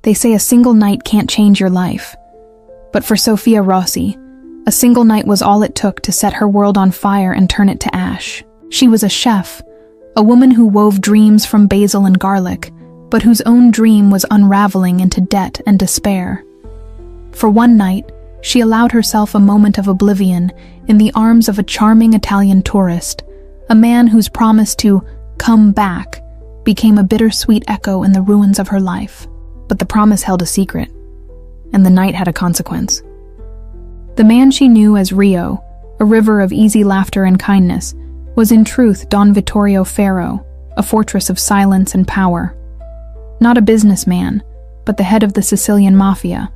They say a single night can't change your life. But for Sofia Rossi, a single night was all it took to set her world on fire and turn it to ash. She was a chef, a woman who wove dreams from basil and garlic, but whose own dream was unraveling into debt and despair. For one night, she allowed herself a moment of oblivion in the arms of a charming Italian tourist, a man whose promise to come back became a bittersweet echo in the ruins of her life. But the promise held a secret, and the night had a consequence. The man she knew as Rio, a river of easy laughter and kindness, was in truth Don Vittorio Ferro, a fortress of silence and power. Not a businessman, but the head of the Sicilian Mafia,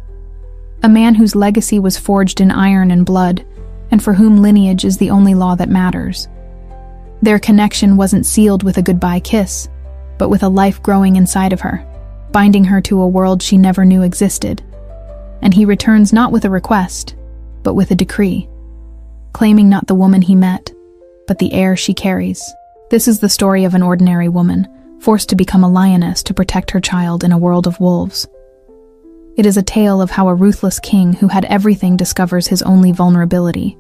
a man whose legacy was forged in iron and blood, and for whom lineage is the only law that matters. Their connection wasn't sealed with a goodbye kiss, but with a life growing inside of her, binding her to a world she never knew existed. And he returns not with a request, but with a decree, claiming not the woman he met, but the heir she carries. This is the story of an ordinary woman, forced to become a lioness to protect her child in a world of wolves. It is a tale of how a ruthless king who had everything discovers his only vulnerability,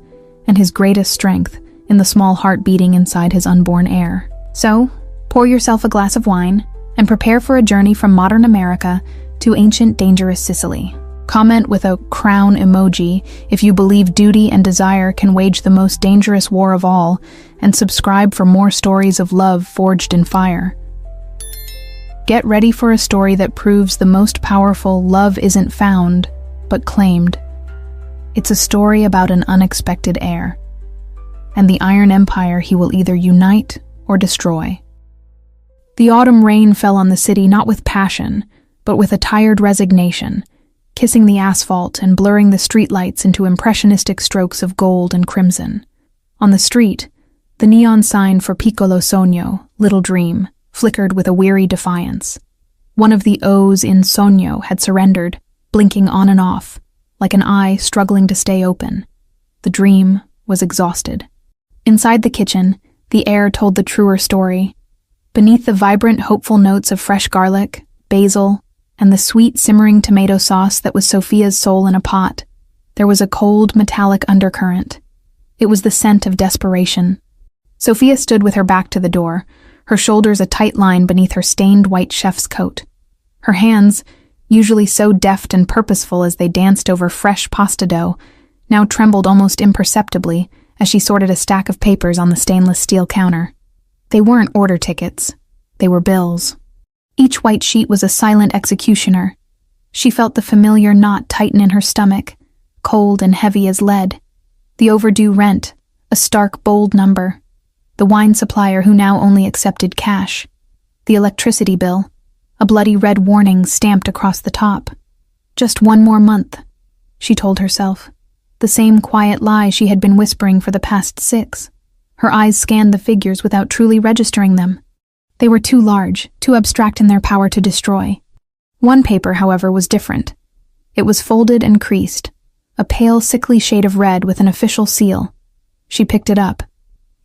and his greatest strength in the small heart beating inside his unborn heir. So, pour yourself a glass of wine, and prepare for a journey from modern America to ancient, dangerous Sicily. Comment with a crown emoji if you believe duty and desire can wage the most dangerous war of all, and subscribe for more stories of love forged in fire. Get ready for a story that proves the most powerful love isn't found, but claimed. It's a story about an unexpected heir, and the Iron Empire he will either unite or destroy. The autumn rain fell on the city not with passion, but with a tired resignation, kissing the asphalt and blurring the streetlights into impressionistic strokes of gold and crimson. On the street, the neon sign for Piccolo Sogno, Little Dream, flickered with a weary defiance. One of the O's in Sogno had surrendered, blinking on and off, like an eye struggling to stay open. The dream was exhausted. Inside the kitchen, the air told the truer story. Beneath the vibrant, hopeful notes of fresh garlic, basil, and the sweet, simmering tomato sauce that was Sofia's soul in a pot, there was a cold, metallic undercurrent. It was the scent of desperation. Sofia stood with her back to the door, her shoulders a tight line beneath her stained white chef's coat. Her hands, usually so deft and purposeful as they danced over fresh pasta dough, now trembled almost imperceptibly as she sorted a stack of papers on the stainless steel counter. They weren't order tickets. They were bills. Each white sheet was a silent executioner. She felt the familiar knot tighten in her stomach, cold and heavy as lead. The overdue rent, a stark, bold number. The wine supplier who now only accepted cash. The electricity bill, a bloody red warning stamped across the top. Just one more month, she told herself. The same quiet lie she had been whispering for the past 6. Her eyes scanned the figures without truly registering them. They were too large, too abstract in their power to destroy. One paper, however, was different. It was folded and creased, a pale, sickly shade of red with an official seal. She picked it up.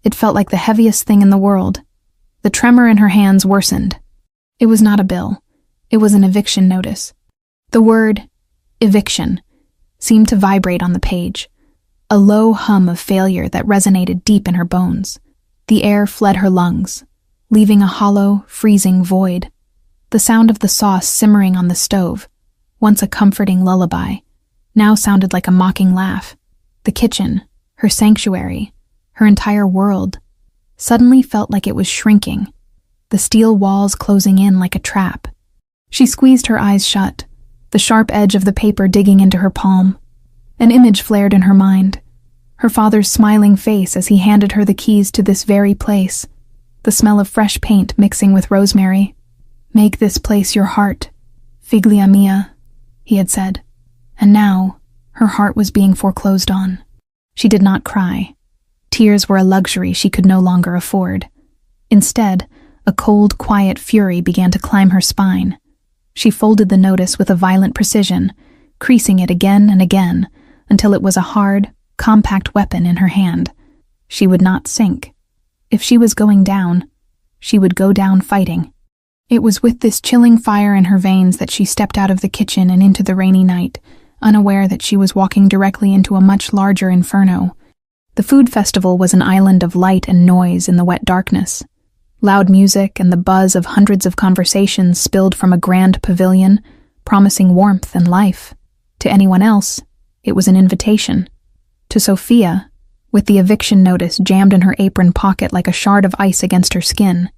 It felt like the heaviest thing in the world. The tremor in her hands worsened. It was not a bill. It was an eviction notice. The word, eviction, seemed to vibrate on the page, a low hum of failure that resonated deep in her bones. The air fled her lungs, leaving a hollow, freezing void. The sound of the sauce simmering on the stove, once a comforting lullaby, now sounded like a mocking laugh. The kitchen, her sanctuary, her entire world, suddenly felt like it was shrinking, the steel walls closing in like a trap. She squeezed her eyes shut, the sharp edge of the paper digging into her palm. An image flared in her mind, her father's smiling face as he handed her the keys to this very place, the smell of fresh paint mixing with rosemary. "Make this place your heart, figlia mia," he had said. And now, her heart was being foreclosed on. She did not cry. Tears were a luxury she could no longer afford. Instead, a cold, quiet fury began to climb her spine. She folded the notice with a violent precision, creasing it again and again, until it was a hard, compact weapon in her hand. She would not sink. If she was going down, she would go down fighting. It was with this chilling fire in her veins that she stepped out of the kitchen and into the rainy night, unaware that she was walking directly into a much larger inferno. The food festival was an island of light and noise in the wet darkness. Loud music and the buzz of hundreds of conversations spilled from a grand pavilion, promising warmth and life. To anyone else, it was an invitation. To Sophia, with the eviction notice jammed in her apron pocket like a shard of ice against her skin,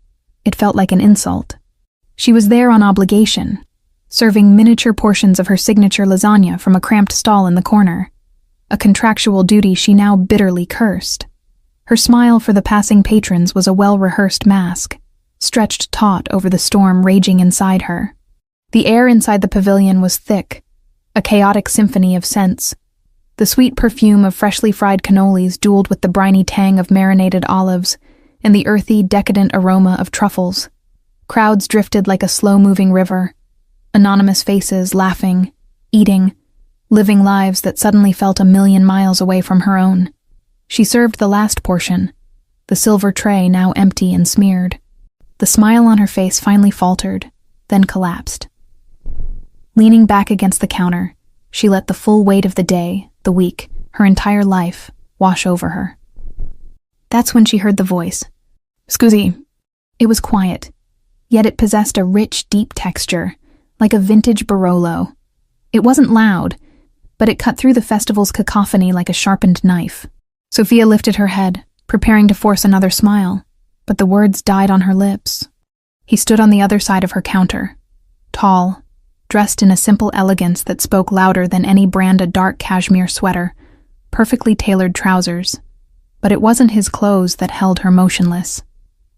it felt like an insult. She was there on obligation, serving miniature portions of her signature lasagna from a cramped stall in the corner, a contractual duty she now bitterly cursed. Her smile for the passing patrons was a well-rehearsed mask, stretched taut over the storm raging inside her. The air inside the pavilion was thick, a chaotic symphony of scents. The sweet perfume of freshly fried cannolis dueled with the briny tang of marinated olives and the earthy, decadent aroma of truffles. Crowds drifted like a slow-moving river, anonymous faces laughing, eating, living lives that suddenly felt a million miles away from her own. She served the last portion, the silver tray now empty and smeared. The smile on her face finally faltered, then collapsed. Leaning back against the counter, she let the full weight of the day, the week, her entire life, wash over her. That's when she heard the voice. "Scusi." It was quiet, yet it possessed a rich, deep texture, like a vintage Barolo. It wasn't loud, but it cut through the festival's cacophony like a sharpened knife. Sophia lifted her head, preparing to force another smile, but the words died on her lips. He stood on the other side of her counter, tall, dressed in a simple elegance that spoke louder than any branded dark cashmere sweater, perfectly tailored trousers. But it wasn't his clothes that held her motionless.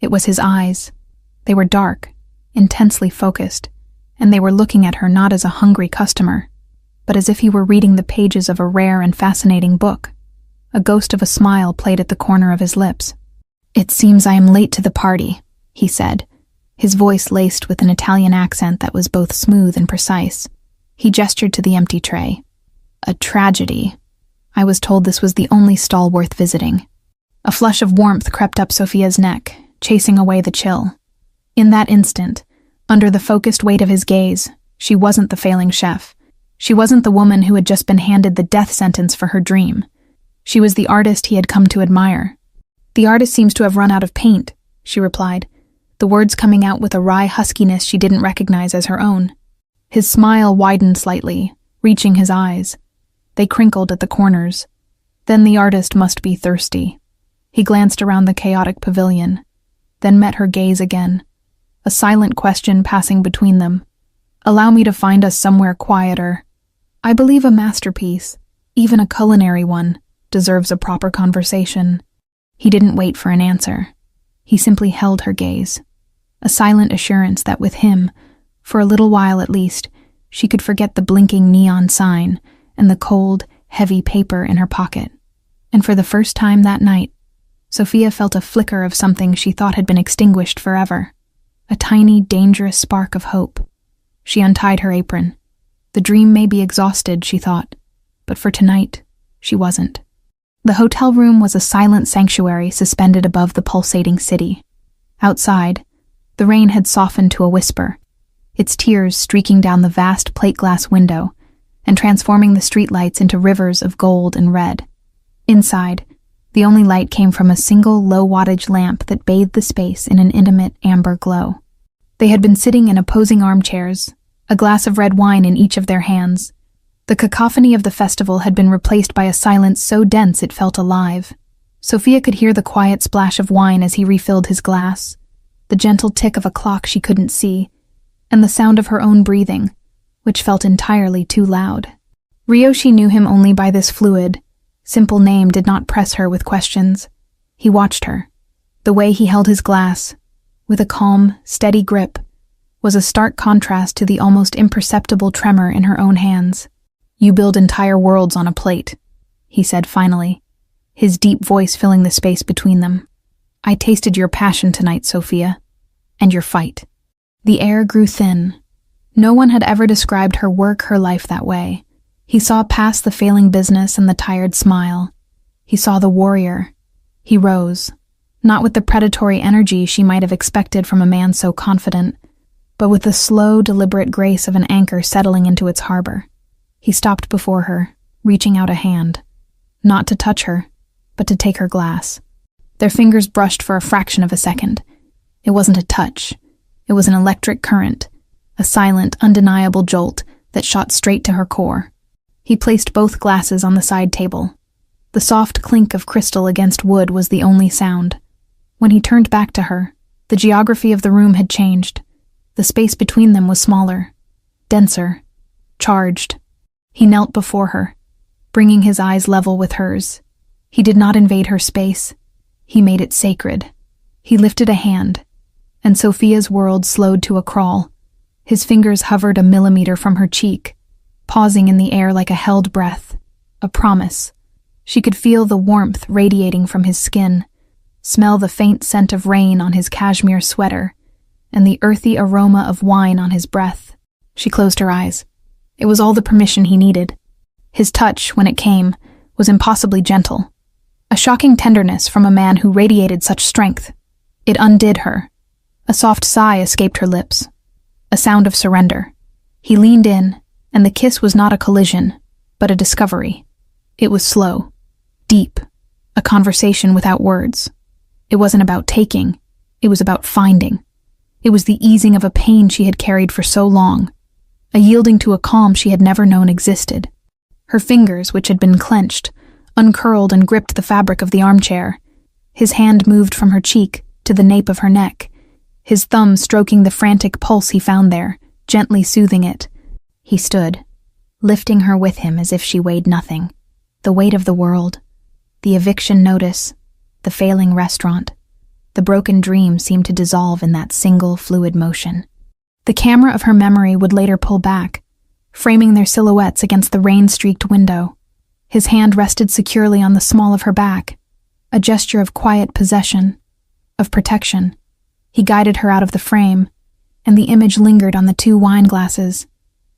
It was his eyes. They were dark, intensely focused, and they were looking at her not as a hungry customer, but as if he were reading the pages of a rare and fascinating book. A ghost of a smile played at the corner of his lips. "It seems I am late to the party," he said, his voice laced with an Italian accent that was both smooth and precise. He gestured to the empty tray. "A tragedy. I was told this was the only stall worth visiting." A flush of warmth crept up Sophia's neck, chasing away the chill. In that instant, under the focused weight of his gaze, she wasn't the failing chef. She wasn't the woman who had just been handed the death sentence for her dream. She was the artist he had come to admire. "The artist seems to have run out of paint," she replied, the words coming out with a wry huskiness she didn't recognize as her own. His smile widened slightly, reaching his eyes. They crinkled at the corners. Then the artist must be thirsty. He glanced around the chaotic pavilion, then met her gaze again, a silent question passing between them. "Allow me to find us somewhere quieter. I believe a masterpiece, even a culinary one, deserves a proper conversation." He didn't wait for an answer. He simply held her gaze, a silent assurance that with him, for a little while at least, she could forget the blinking neon sign and the cold, heavy paper in her pocket. And for the first time that night, Sophia felt a flicker of something she thought had been extinguished forever, a tiny, dangerous spark of hope. She untied her apron. The dream may be exhausted, she thought, but for tonight, she wasn't. The hotel room was a silent sanctuary suspended above the pulsating city. Outside, the rain had softened to a whisper, its tears streaking down the vast plate-glass window and transforming the streetlights into rivers of gold and red. Inside, the only light came from a single low-wattage lamp that bathed the space in an intimate amber glow. They had been sitting in opposing armchairs, a glass of red wine in each of their hands. The cacophony of the festival had been replaced by a silence so dense it felt alive. Sophia could hear the quiet splash of wine as he refilled his glass, the gentle tick of a clock she couldn't see, and the sound of her own breathing, which felt entirely too loud. Ryoshi knew him only by this fluid, simple name did not press her with questions. He watched her. The way he held his glass, with a calm, steady grip, was a stark contrast to the almost imperceptible tremor in her own hands. "You build entire worlds on a plate," he said finally, his deep voice filling the space between them. "I tasted your passion tonight, Sophia, and your fight." The air grew thin. No one had ever described her work, her life that way. He saw past the failing business and the tired smile. He saw the warrior. He rose, not with the predatory energy she might have expected from a man so confident, but with the slow, deliberate grace of an anchor settling into its harbor. He stopped before her, reaching out a hand, not to touch her, but to take her glass. Their fingers brushed for a fraction of a second. It wasn't a touch. It was an electric current, a silent, undeniable jolt that shot straight to her core. He placed both glasses on the side table. The soft clink of crystal against wood was the only sound. When he turned back to her, the geography of the room had changed. The space between them was smaller, denser, charged. He knelt before her, bringing his eyes level with hers. He did not invade her space. He made it sacred. He lifted a hand, and Sophia's world slowed to a crawl. His fingers hovered a millimeter from her cheek, pausing in the air like a held breath, a promise. She could feel the warmth radiating from his skin, smell the faint scent of rain on his cashmere sweater, and the earthy aroma of wine on his breath. She closed her eyes. It was all the permission he needed. His touch, when it came, was impossibly gentle. A shocking tenderness from a man who radiated such strength. It undid her. A soft sigh escaped her lips. A sound of surrender. He leaned in, and the kiss was not a collision, but a discovery. It was slow, deep, a conversation without words. It wasn't about taking, it was about finding. It was the easing of a pain she had carried for so long, a yielding to a calm she had never known existed. Her fingers, which had been clenched, uncurled and gripped the fabric of the armchair. His hand moved from her cheek to the nape of her neck, his thumb stroking the frantic pulse he found there, gently soothing it. He stood, lifting her with him as if she weighed nothing. The weight of the world, the eviction notice, the failing restaurant, the broken dream seemed to dissolve in that single fluid motion. The camera of her memory would later pull back, framing their silhouettes against the rain-streaked window. His hand rested securely on the small of her back, a gesture of quiet possession, of protection. He guided her out of the frame, and the image lingered on the 2 wine glasses,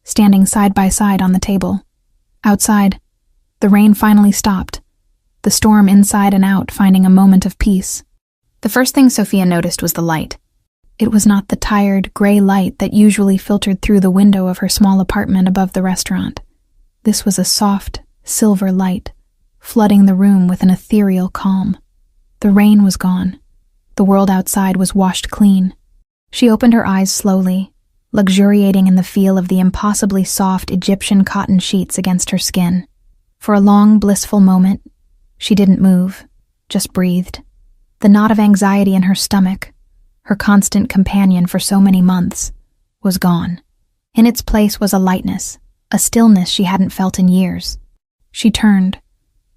standing side by side on the table. Outside, the rain finally stopped, the storm inside and out finding a moment of peace. The first thing Sophia noticed was the light. It was not the tired, gray light that usually filtered through the window of her small apartment above the restaurant. This was a soft, silver light, flooding the room with an ethereal calm. The rain was gone. The world outside was washed clean. She opened her eyes slowly, luxuriating in the feel of the impossibly soft Egyptian cotton sheets against her skin. For a long, blissful moment, she didn't move, just breathed. The knot of anxiety in her stomach, her constant companion for so many months, was gone. In its place was a lightness, a stillness she hadn't felt in years. She turned.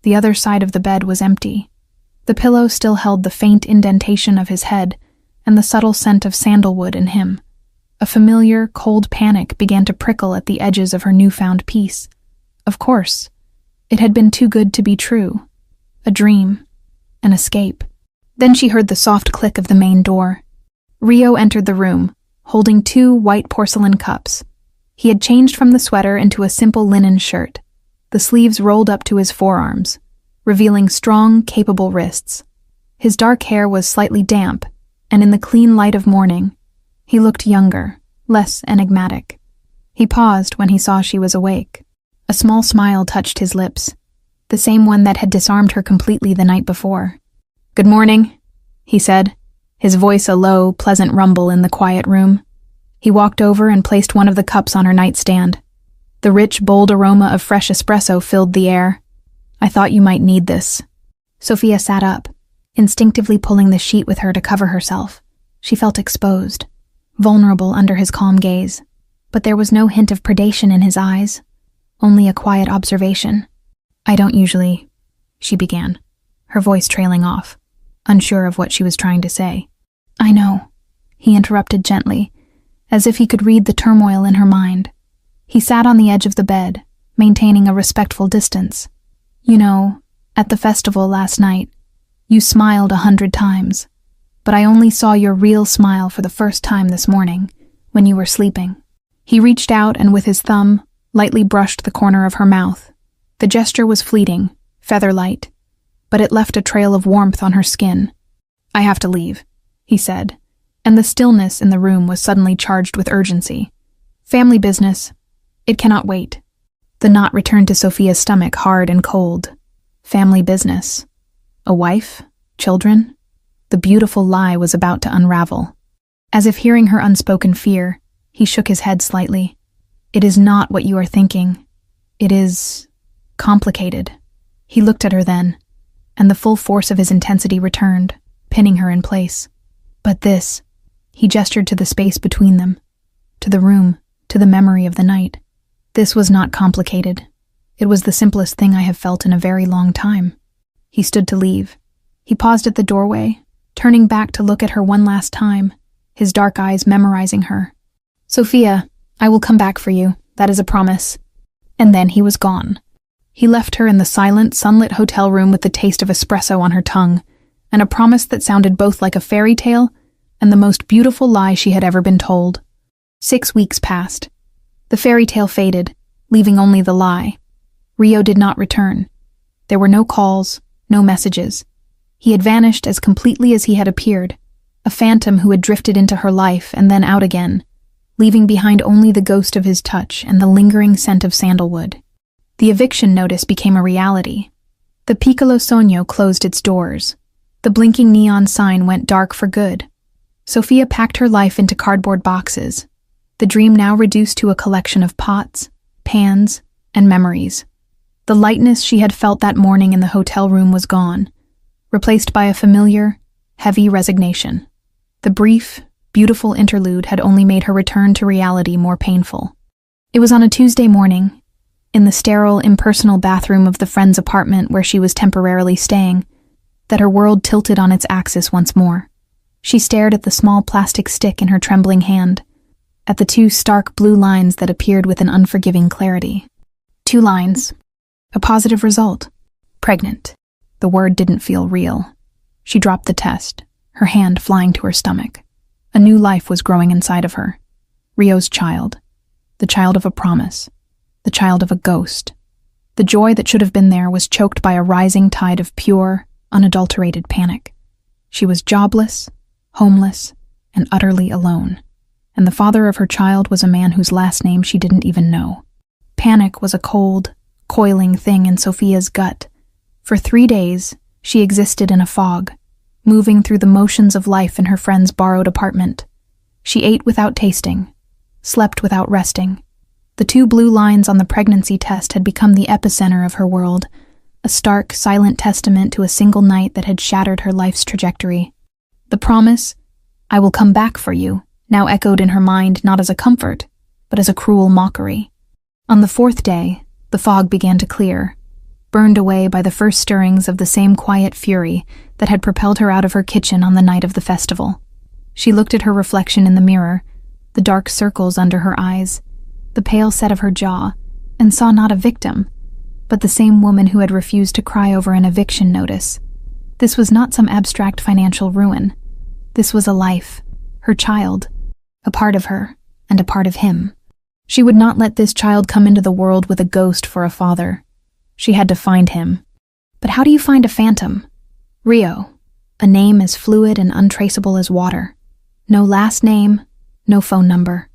The other side of the bed was empty. The pillow still held the faint indentation of his head and the subtle scent of sandalwood in him. A familiar, cold panic began to prickle at the edges of her newfound peace. Of course, it had been too good to be true. A dream, an escape. Then she heard the soft click of the main door. Rio entered the room, holding 2 white porcelain cups. He had changed from the sweater into a simple linen shirt, the sleeves rolled up to his forearms, revealing strong, capable wrists. His dark hair was slightly damp, and in the clean light of morning, he looked younger, less enigmatic. He paused when he saw she was awake. A small smile touched his lips, the same one that had disarmed her completely the night before. "Good morning," he said, his voice a low, pleasant rumble in the quiet room. He walked over and placed one of the cups on her nightstand. The rich, bold aroma of fresh espresso filled the air. "I thought you might need this." Sophia sat up, instinctively pulling the sheet with her to cover herself. She felt exposed, vulnerable under his calm gaze, but there was no hint of predation in his eyes, only a quiet observation. "I don't usually," she began, her voice trailing off, unsure of what she was trying to say. "I know," he interrupted gently, as if he could read the turmoil in her mind. He sat on the edge of the bed, maintaining a respectful distance. "You know, at the festival last night, you smiled 100 times, but I only saw your real smile for the first time this morning, when you were sleeping." He reached out and with his thumb lightly brushed the corner of her mouth. The gesture was fleeting, feather-light, but it left a trail of warmth on her skin. "I have to leave," he said, and the stillness in the room was suddenly charged with urgency. Family business. It cannot wait. The knot returned to Sophia's stomach, hard and cold. Family business. A wife? Children? The beautiful lie was about to unravel. As if hearing her unspoken fear, he shook his head slightly. It is not what you are thinking. It is complicated. He looked at her then, and the full force of his intensity returned, pinning her in place. But this, he gestured to the space between them, to the room, to the memory of the night. This was not complicated. It was the simplest thing I have felt in a very long time. He stood to leave. He paused at the doorway, turning back to look at her one last time, his dark eyes memorizing her. Sophia, I will come back for you. That is a promise. And then he was gone. He left her in the silent, sunlit hotel room with the taste of espresso on her tongue, and a promise that sounded both like a fairy tale and the most beautiful lie she had ever been told. 6 weeks passed. The fairy tale faded, leaving only the lie. Rio did not return. There were no calls, no messages. He had vanished as completely as he had appeared, a phantom who had drifted into her life and then out again, leaving behind only the ghost of his touch and the lingering scent of sandalwood. The eviction notice became a reality. The Piccolo Sogno closed its doors. The blinking neon sign went dark for good. Sophia packed her life into cardboard boxes, the dream now reduced to a collection of pots, pans, and memories. The lightness she had felt that morning in the hotel room was gone, replaced by a familiar, heavy resignation. The brief, beautiful interlude had only made her return to reality more painful. It was on a Tuesday morning, in the sterile, impersonal bathroom of the friend's apartment where she was temporarily staying, that her world tilted on its axis once more. She stared at the small plastic stick in her trembling hand, at the 2 stark blue lines that appeared with an unforgiving clarity. 2 lines. A positive result. Pregnant. The word didn't feel real. She dropped the test, her hand flying to her stomach. A new life was growing inside of her. Rio's child. The child of a promise. The child of a ghost. The joy that should have been there was choked by a rising tide of pure, unadulterated panic. She was jobless, homeless, and utterly alone. And the father of her child was a man whose last name she didn't even know. Panic was a cold, coiling thing in Sophia's gut. For 3 days, she existed in a fog, moving through the motions of life in her friend's borrowed apartment. She ate without tasting, slept without resting. The 2 blue lines on the pregnancy test had become the epicenter of her world, a stark, silent testament to a single night that had shattered her life's trajectory. The promise, "I will come back for you," now echoed in her mind not as a comfort, but as a cruel mockery. On the 4th day, the fog began to clear, burned away by the first stirrings of the same quiet fury that had propelled her out of her kitchen on the night of the festival. She looked at her reflection in the mirror, the dark circles under her eyes, the pale set of her jaw, and saw not a victim, but the same woman who had refused to cry over an eviction notice. This was not some abstract financial ruin. This was a life, her child, a part of her, and a part of him. She would not let this child come into the world with a ghost for a father. She had to find him. But how do you find a phantom? Rio, a name as fluid and untraceable as water. No last name, no phone number,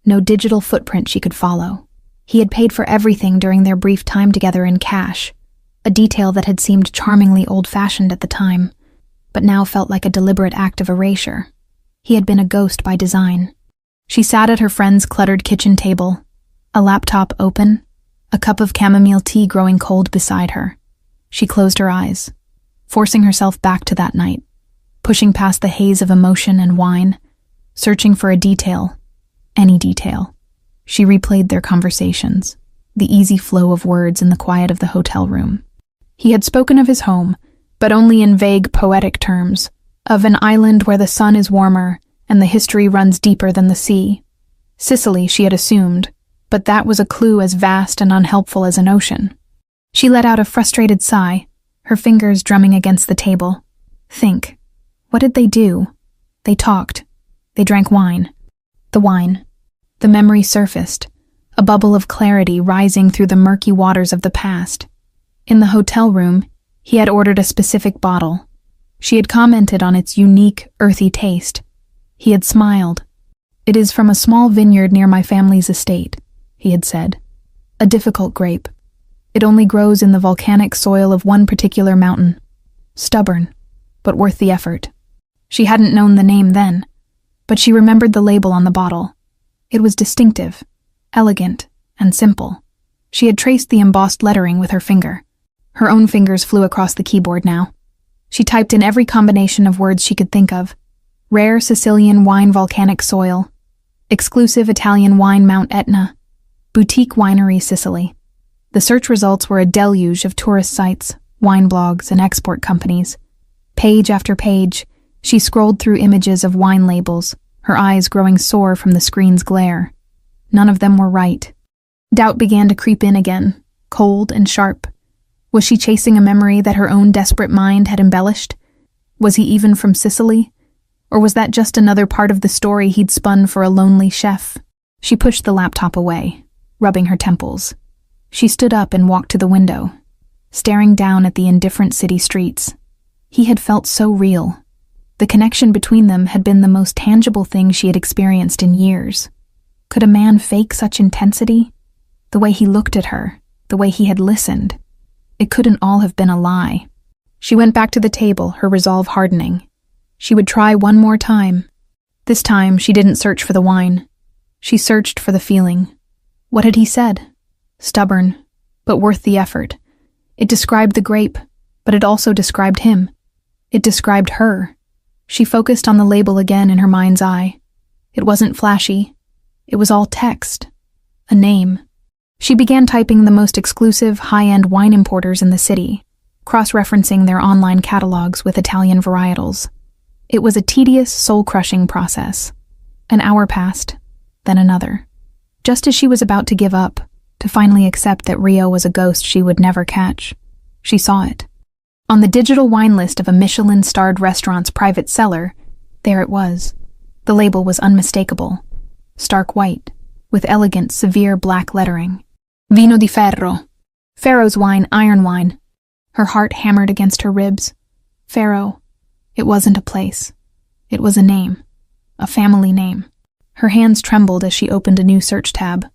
no digital footprint she could follow. He had paid for everything during their brief time together in cash, a detail that had seemed charmingly old-fashioned at the time, but now felt like a deliberate act of erasure. He had been a ghost by design. She sat at her friend's cluttered kitchen table, a laptop open, a cup of chamomile tea growing cold beside her. She closed her eyes, forcing herself back to that night, pushing past the haze of emotion and wine, searching for a detail, any detail. She replayed their conversations, the easy flow of words in the quiet of the hotel room. He had spoken of his home, but only in vague, poetic terms, of an island where the sun is warmer and the history runs deeper than the sea. Sicily, she had assumed, but that was a clue as vast and unhelpful as an ocean. She let out a frustrated sigh, her fingers drumming against the table. Think. What did they do? They talked. They drank wine. The wine. The memory surfaced, a bubble of clarity rising through the murky waters of the past. In the hotel room, he had ordered a specific bottle. She had commented on its unique, earthy taste. He had smiled. "It is from a small vineyard near my family's estate," he had said. "A difficult grape. It only grows in the volcanic soil of one particular mountain. Stubborn, but worth the effort." She hadn't known the name then, but she remembered the label on the bottle. It was distinctive, elegant, and simple. She had traced the embossed lettering with her finger. Her own fingers flew across the keyboard now. She typed in every combination of words she could think of. Rare Sicilian wine volcanic soil. Exclusive Italian wine Mount Etna. Boutique winery Sicily. The search results were a deluge of tourist sites, wine blogs, and export companies. Page after page, she scrolled through images of wine labels, her eyes growing sore from the screen's glare. None of them were right. Doubt began to creep in again, cold and sharp. Was she chasing a memory that her own desperate mind had embellished? Was he even from Sicily? Or was that just another part of the story he'd spun for a lonely chef? She pushed the laptop away, rubbing her temples. She stood up and walked to the window, staring down at the indifferent city streets. He had felt so real. The connection between them had been the most tangible thing she had experienced in years. Could a man fake such intensity? The way he looked at her, the way he had listened. It couldn't all have been a lie. She went back to the table, her resolve hardening. She would try one more time. This time, she didn't search for the wine. She searched for the feeling. What had he said? Stubborn, but worth the effort. It described the grape, but it also described him. It described her. She focused on the label again in her mind's eye. It wasn't flashy. It was all text. A name. She began typing the most exclusive, high-end wine importers in the city, cross-referencing their online catalogs with Italian varietals. It was a tedious, soul-crushing process. An hour passed, then another. Just as she was about to give up, to finally accept that Rio was a ghost she would never catch, she saw it. On the digital wine list of a Michelin-starred restaurant's private cellar, there it was. The label was unmistakable. Stark white, with elegant, severe black lettering. Vino di Ferro. Ferro's wine, iron wine. Her heart hammered against her ribs. Ferro. It wasn't a place. It was a name. A family name. Her hands trembled as she opened a new search tab.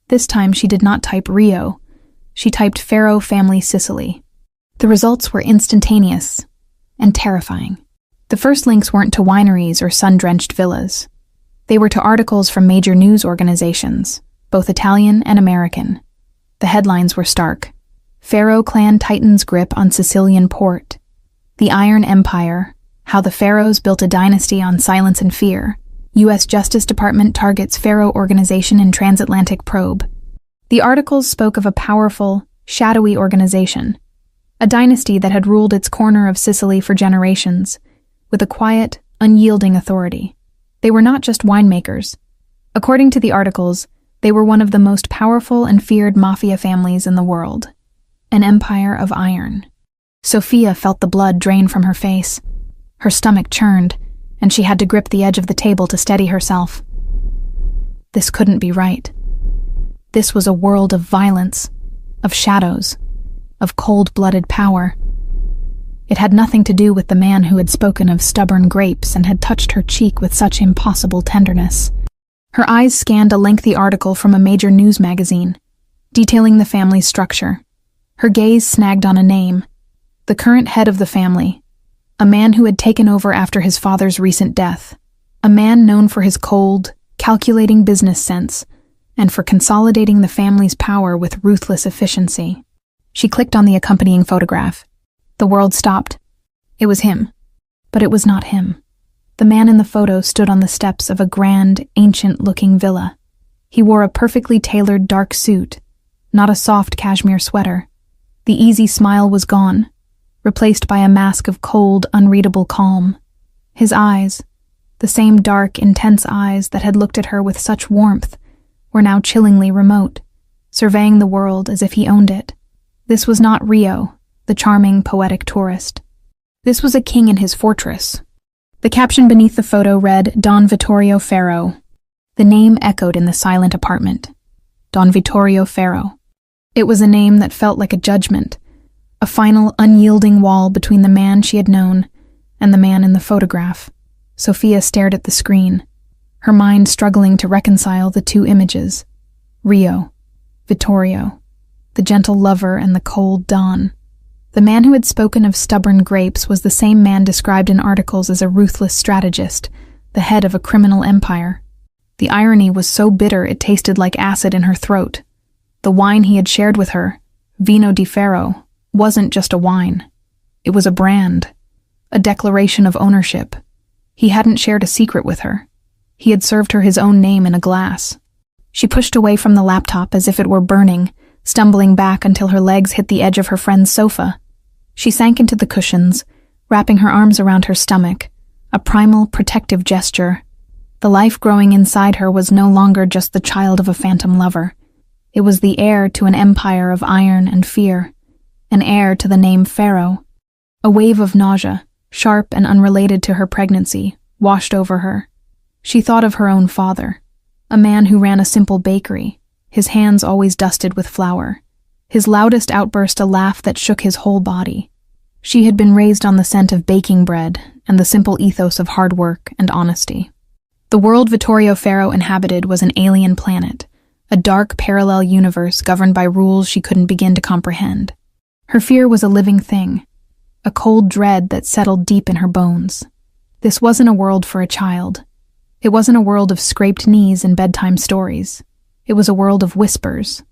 This time she did not type Rio. She typed Ferro Family Sicily. The results were instantaneous and terrifying. The first links weren't to wineries or sun-drenched villas. They were to articles from major news organizations, both Italian and American. The headlines were stark. Ferro clan tightens grip on Sicilian port. The Iron Empire, how the Pharaohs built a dynasty on silence and fear. U.S. Justice Department targets Ferro organization in transatlantic probe. The articles spoke of a powerful, shadowy organization, a dynasty that had ruled its corner of Sicily for generations, with a quiet, unyielding authority. They were not just winemakers. According to the articles, they were one of the most powerful and feared Mafia families in the world. An empire of iron. Sophia felt the blood drain from her face. Her stomach churned, and she had to grip the edge of the table to steady herself. This couldn't be right. This was a world of violence, of shadows, of cold-blooded power. It had nothing to do with the man who had spoken of stubborn grapes and had touched her cheek with such impossible tenderness. Her eyes scanned a lengthy article from a major news magazine, detailing the family's structure. Her gaze snagged on a name, the current head of the family, a man who had taken over after his father's recent death, a man known for his cold, calculating business sense, and for consolidating the family's power with ruthless efficiency. She clicked on the accompanying photograph. The world stopped. It was him. But it was not him. The man in the photo stood on the steps of a grand, ancient-looking villa. He wore a perfectly tailored dark suit, not a soft cashmere sweater. The easy smile was gone, replaced by a mask of cold, unreadable calm. His eyes, the same dark, intense eyes that had looked at her with such warmth, were now chillingly remote, surveying the world as if he owned it. This was not Rio, the charming, poetic tourist. This was a king in his fortress. The caption beneath the photo read, Don Vittorio Ferro. The name echoed in the silent apartment. Don Vittorio Ferro. It was a name that felt like a judgment, a final, unyielding wall between the man she had known and the man in the photograph. Sophia stared at the screen, her mind struggling to reconcile the two images. Rio, Vittorio, the gentle lover and the cold Don. The man who had spoken of stubborn grapes was the same man described in articles as a ruthless strategist, the head of a criminal empire. The irony was so bitter it tasted like acid in her throat. The wine he had shared with her, Vino di Ferro, wasn't just a wine. It was a brand, a declaration of ownership. He hadn't shared a secret with her. He had served her his own name in a glass. She pushed away from the laptop as if it were burning, stumbling back until her legs hit the edge of her friend's sofa. She sank into the cushions, wrapping her arms around her stomach, a primal, protective gesture. The life growing inside her was no longer just the child of a phantom lover. It was the heir to an empire of iron and fear, an heir to the name Pharaoh. A wave of nausea, sharp and unrelated to her pregnancy, washed over her. She thought of her own father, a man who ran a simple bakery, his hands always dusted with flour, his loudest outburst a laugh that shook his whole body. She had been raised on the scent of baking bread and the simple ethos of hard work and honesty. The world Vittorio Ferro inhabited was an alien planet, a dark parallel universe governed by rules she couldn't begin to comprehend. Her fear was a living thing, a cold dread that settled deep in her bones. This wasn't a world for a child. It wasn't a world of scraped knees and bedtime stories. It was a world of whispers,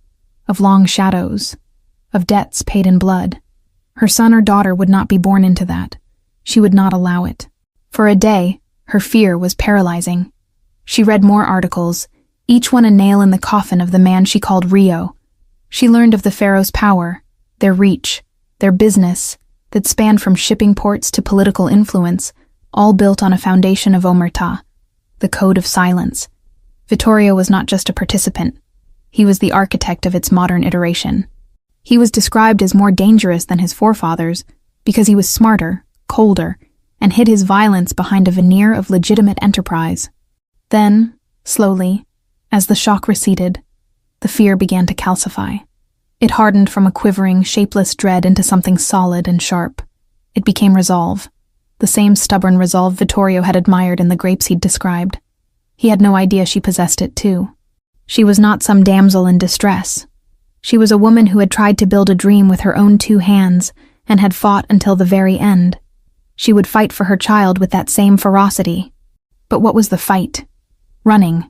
of long shadows, of debts paid in blood. Her son or daughter would not be born into that. She would not allow it. For a day, her fear was paralyzing. She read more articles, each one a nail in the coffin of the man she called Rio. She learned of the Pharaoh's power, their reach, their business, that spanned from shipping ports to political influence, all built on a foundation of omerta, the code of silence. Vittorio was not just a participant. He was the architect of its modern iteration. He was described as more dangerous than his forefathers because he was smarter, colder, and hid his violence behind a veneer of legitimate enterprise. Then, slowly, as the shock receded, the fear began to calcify. It hardened from a quivering, shapeless dread into something solid and sharp. It became resolve, the same stubborn resolve Vittorio had admired in the grapes he'd described. He had no idea she possessed it too. She was not some damsel in distress. She was a woman who had tried to build a dream with her own two hands and had fought until the very end. She would fight for her child with that same ferocity. But what was the fight? Running,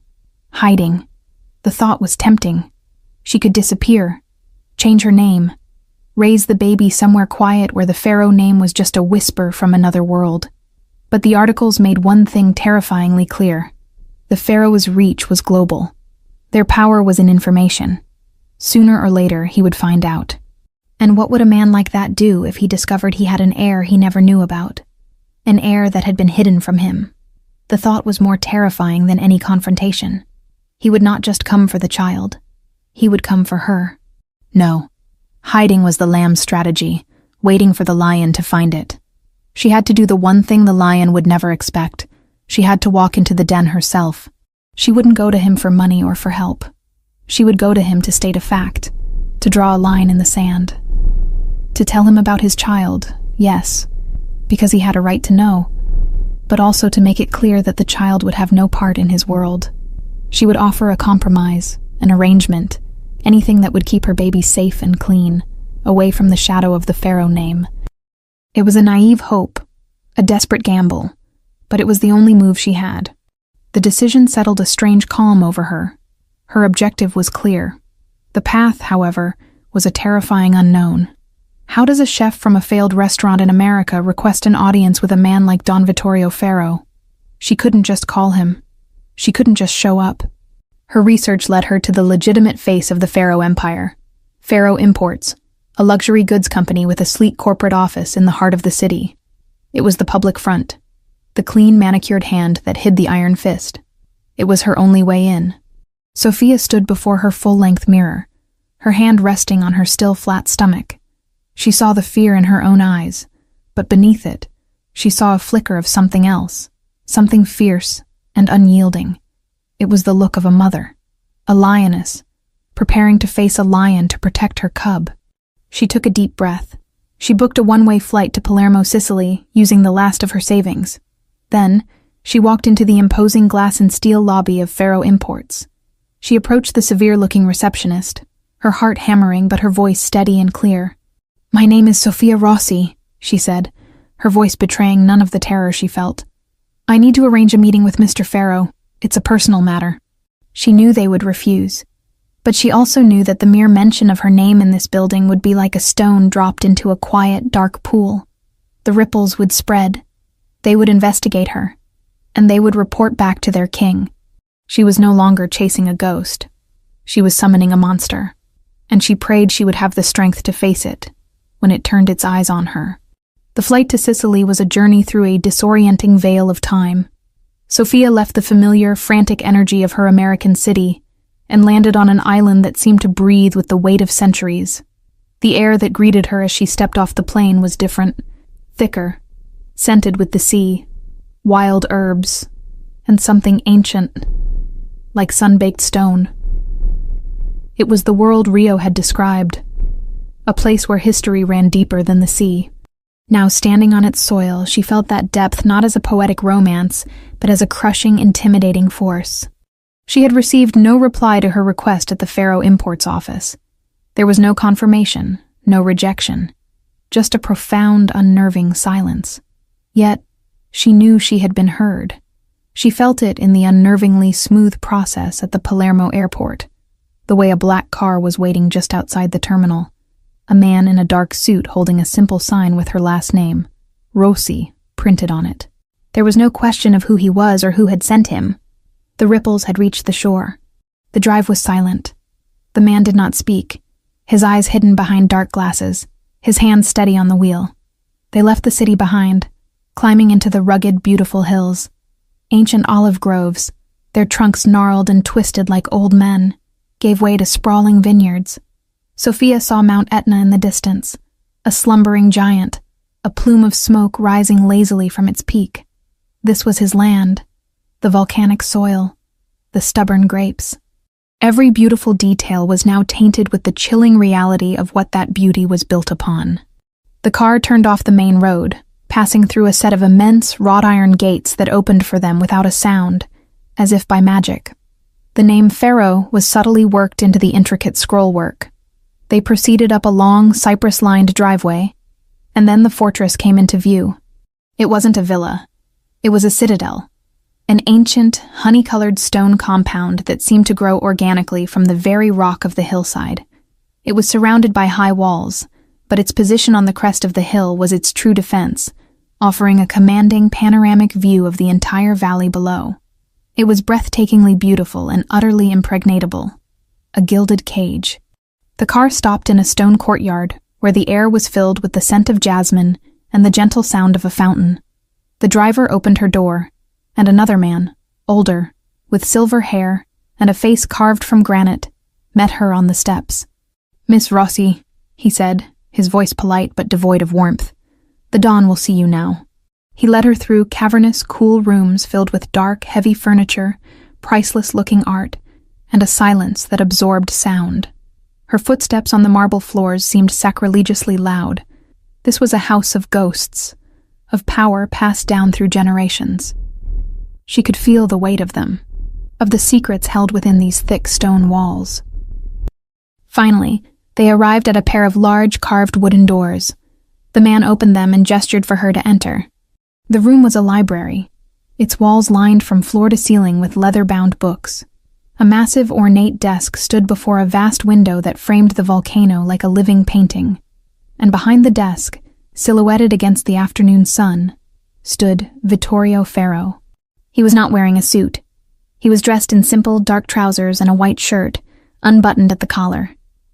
hiding. The thought was tempting. She could disappear, change her name, raise the baby somewhere quiet where the Pharaoh name was just a whisper from another world. But the articles made one thing terrifyingly clear. The Pharaoh's reach was global. Their power was in information. Sooner or later, he would find out. And what would a man like that do if he discovered he had an heir he never knew about? An heir that had been hidden from him. The thought was more terrifying than any confrontation. He would not just come for the child. He would come for her. No. Hiding was the lamb's strategy, waiting for the lion to find it. She had to do the one thing the lion would never expect. She had to walk into the den herself. She wouldn't go to him for money or for help. She would go to him to state a fact, to draw a line in the sand. To tell him about his child, yes, because he had a right to know, but also to make it clear that the child would have no part in his world. She would offer a compromise, an arrangement, anything that would keep her baby safe and clean, away from the shadow of the Pharaoh name. It was a naive hope, a desperate gamble, but it was the only move she had. The decision settled a strange calm over her. Her objective was clear. The path, however, was a terrifying unknown. How does a chef from a failed restaurant in America request an audience with a man like Don Vittorio Ferro? She couldn't just call him. She couldn't just show up. Her research led her to the legitimate face of the Pharaoh Empire. Pharaoh Imports, a luxury goods company with a sleek corporate office in the heart of the city. It was the public front, the clean, manicured hand that hid the iron fist. It was her only way in. Sophia stood before her full-length mirror, her hand resting on her still flat stomach. She saw the fear in her own eyes, but beneath it, she saw a flicker of something else, something fierce and unyielding. It was the look of a mother, a lioness, preparing to face a lion to protect her cub. She took a deep breath. She booked a one-way flight to Palermo, Sicily, using the last of her savings. Then, She walked into the imposing glass and steel lobby of Faro Imports. She approached the severe-looking receptionist, her heart hammering but her voice steady and clear. "My name is Sophia Rossi," she said, her voice betraying none of the terror she felt. "I need to arrange a meeting with Mr. Faro. It's a personal matter." She knew they would refuse, but she also knew that the mere mention of her name in this building would be like a stone dropped into a quiet, dark pool. The ripples would spread. They would investigate her, and they would report back to their king. She was no longer chasing a ghost. She was summoning a monster, and she prayed she would have the strength to face it when it turned its eyes on her. The flight to Sicily was a journey through a disorienting veil of time. Sophia left the familiar, frantic energy of her American city and landed on an island that seemed to breathe with the weight of centuries. The air that greeted her as she stepped off the plane was different, thicker, scented with the sea, wild herbs, and something ancient, like sun-baked stone. It was the world Rio had described, a place where history ran deeper than the sea. Now, standing on its soil, she felt that depth not as a poetic romance, but as a crushing, intimidating force. She had received no reply to her request at the Faro Imports office. There was no confirmation, no rejection, just a profound, unnerving silence. Yet, she knew she had been heard. She felt it in the unnervingly smooth process at the Palermo airport, the way a black car was waiting just outside the terminal. A man in a dark suit holding a simple sign with her last name, Rossi, printed on it. There was no question of who he was or who had sent him. The ripples had reached the shore. The drive was silent. The man did not speak, his eyes hidden behind dark glasses, his hands steady on the wheel. They left the city behind, climbing into the rugged, beautiful hills. Ancient olive groves, their trunks gnarled and twisted like old men, gave way to sprawling vineyards. Sophia saw Mount Etna in the distance, a slumbering giant, a plume of smoke rising lazily from its peak. This was his land, the volcanic soil, the stubborn grapes. Every beautiful detail was now tainted with the chilling reality of what that beauty was built upon. The car turned off the main road, passing through a set of immense wrought-iron gates that opened for them without a sound, as if by magic. The name Faro was subtly worked into the intricate scrollwork. They proceeded up a long, cypress-lined driveway, and then the fortress came into view. It wasn't a villa. It was a citadel, an ancient, honey-colored stone compound that seemed to grow organically from the very rock of the hillside. It was surrounded by high walls, but its position on the crest of the hill was its true defense, offering a commanding, panoramic view of the entire valley below. It was breathtakingly beautiful and utterly impregnable, a gilded cage. The car stopped in a stone courtyard where the air was filled with the scent of jasmine and the gentle sound of a fountain. The driver opened her door, and another man, older, with silver hair and a face carved from granite, met her on the steps. "Miss Rossi," he said, his voice polite but devoid of warmth. "The dawn will see you now." He led her through cavernous, cool rooms filled with dark, heavy furniture, priceless-looking art, and a silence that absorbed sound. Her footsteps on the marble floors seemed sacrilegiously loud. This was a house of ghosts, of power passed down through generations. She could feel the weight of them, of the secrets held within these thick stone walls. Finally, they arrived at a pair of large carved wooden doors. The man opened them and gestured for her to enter. The room was a library, its walls lined from floor to ceiling with leather-bound books. A massive, ornate desk stood before a vast window that framed the volcano like a living painting. And behind the desk, silhouetted against the afternoon sun, stood Vittorio Faro. He was not wearing a suit. He was dressed in simple, dark trousers and a white shirt, unbuttoned at the collar.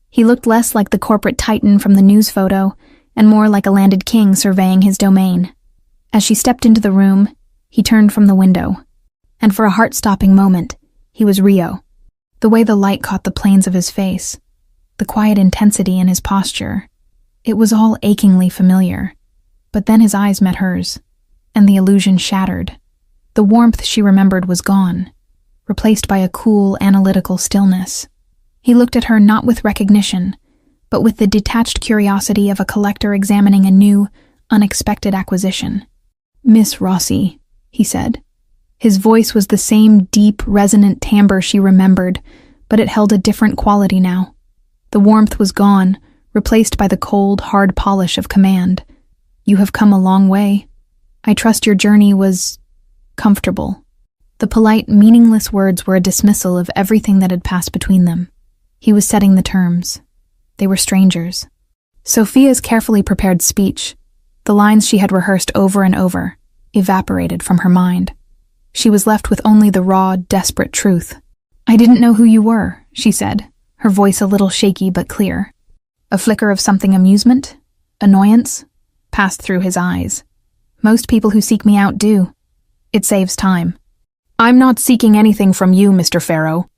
He looked less like the corporate titan from the news photo and more like a landed king surveying his domain. As she stepped into the room, he turned from the window. And for a heart-stopping moment, he was Rio. The way the light caught the planes of his face, the quiet intensity in his posture, it was all achingly familiar. But then his eyes met hers, and the illusion shattered. The warmth she remembered was gone, replaced by a cool, analytical stillness. He looked at her not with recognition, but with the detached curiosity of a collector examining a new, unexpected acquisition. "Miss Rossi," he said, His voice was the same deep, resonant timbre she remembered, but it held a different quality now. The warmth was gone, replaced by the cold, hard polish of command. "You have come a long way. I trust your journey was comfortable." The polite, meaningless words were a dismissal of everything that had passed between them. He was setting the terms. They were strangers. Sophia's carefully prepared speech, the lines she had rehearsed over and over, evaporated from her mind. She was left with only the raw, desperate truth. "I didn't know who you were," she said, her voice a little shaky but clear. A flicker of something amusement, annoyance, passed through his eyes. "Most people who seek me out do. It saves time." "I'm not seeking anything from you, Mr. Farrow."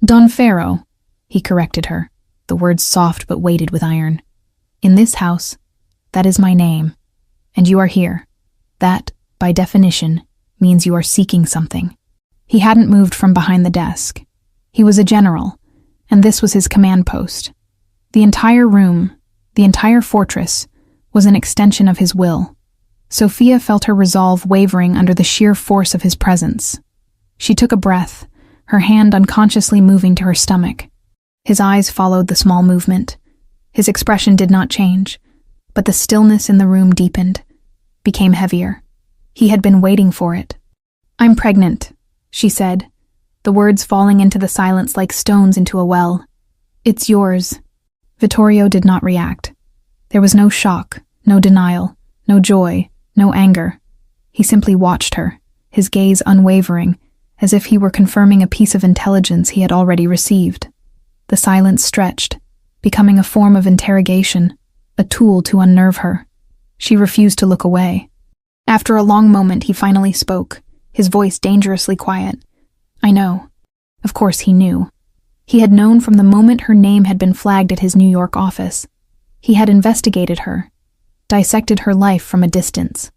"Don Farrow," he corrected her, the words soft but weighted with iron. "In this house, that is my name, and you are here. That, by definition, means you are seeking something." He hadn't moved from behind the desk. He was a general, and this was his command post. The entire room, the entire fortress, was an extension of his will. Sophia felt her resolve wavering under the sheer force of his presence. She took a breath, her hand unconsciously moving to her stomach. His eyes followed the small movement. His expression did not change, but the stillness in the room deepened, became heavier. He had been waiting for it. "I'm pregnant," she said, the words falling into the silence like stones into a well. "It's yours." Vittorio did not react. There was no shock, no denial, no joy, no anger. He simply watched her, his gaze unwavering, as if he were confirming a piece of intelligence he had already received. The silence stretched, becoming a form of interrogation, a tool to unnerve her. She refused to look away. After a long moment, he finally spoke, his voice dangerously quiet. "I know." Of course he knew. He had known from the moment her name had been flagged at his New York office. He had investigated her, dissected her life from a distance.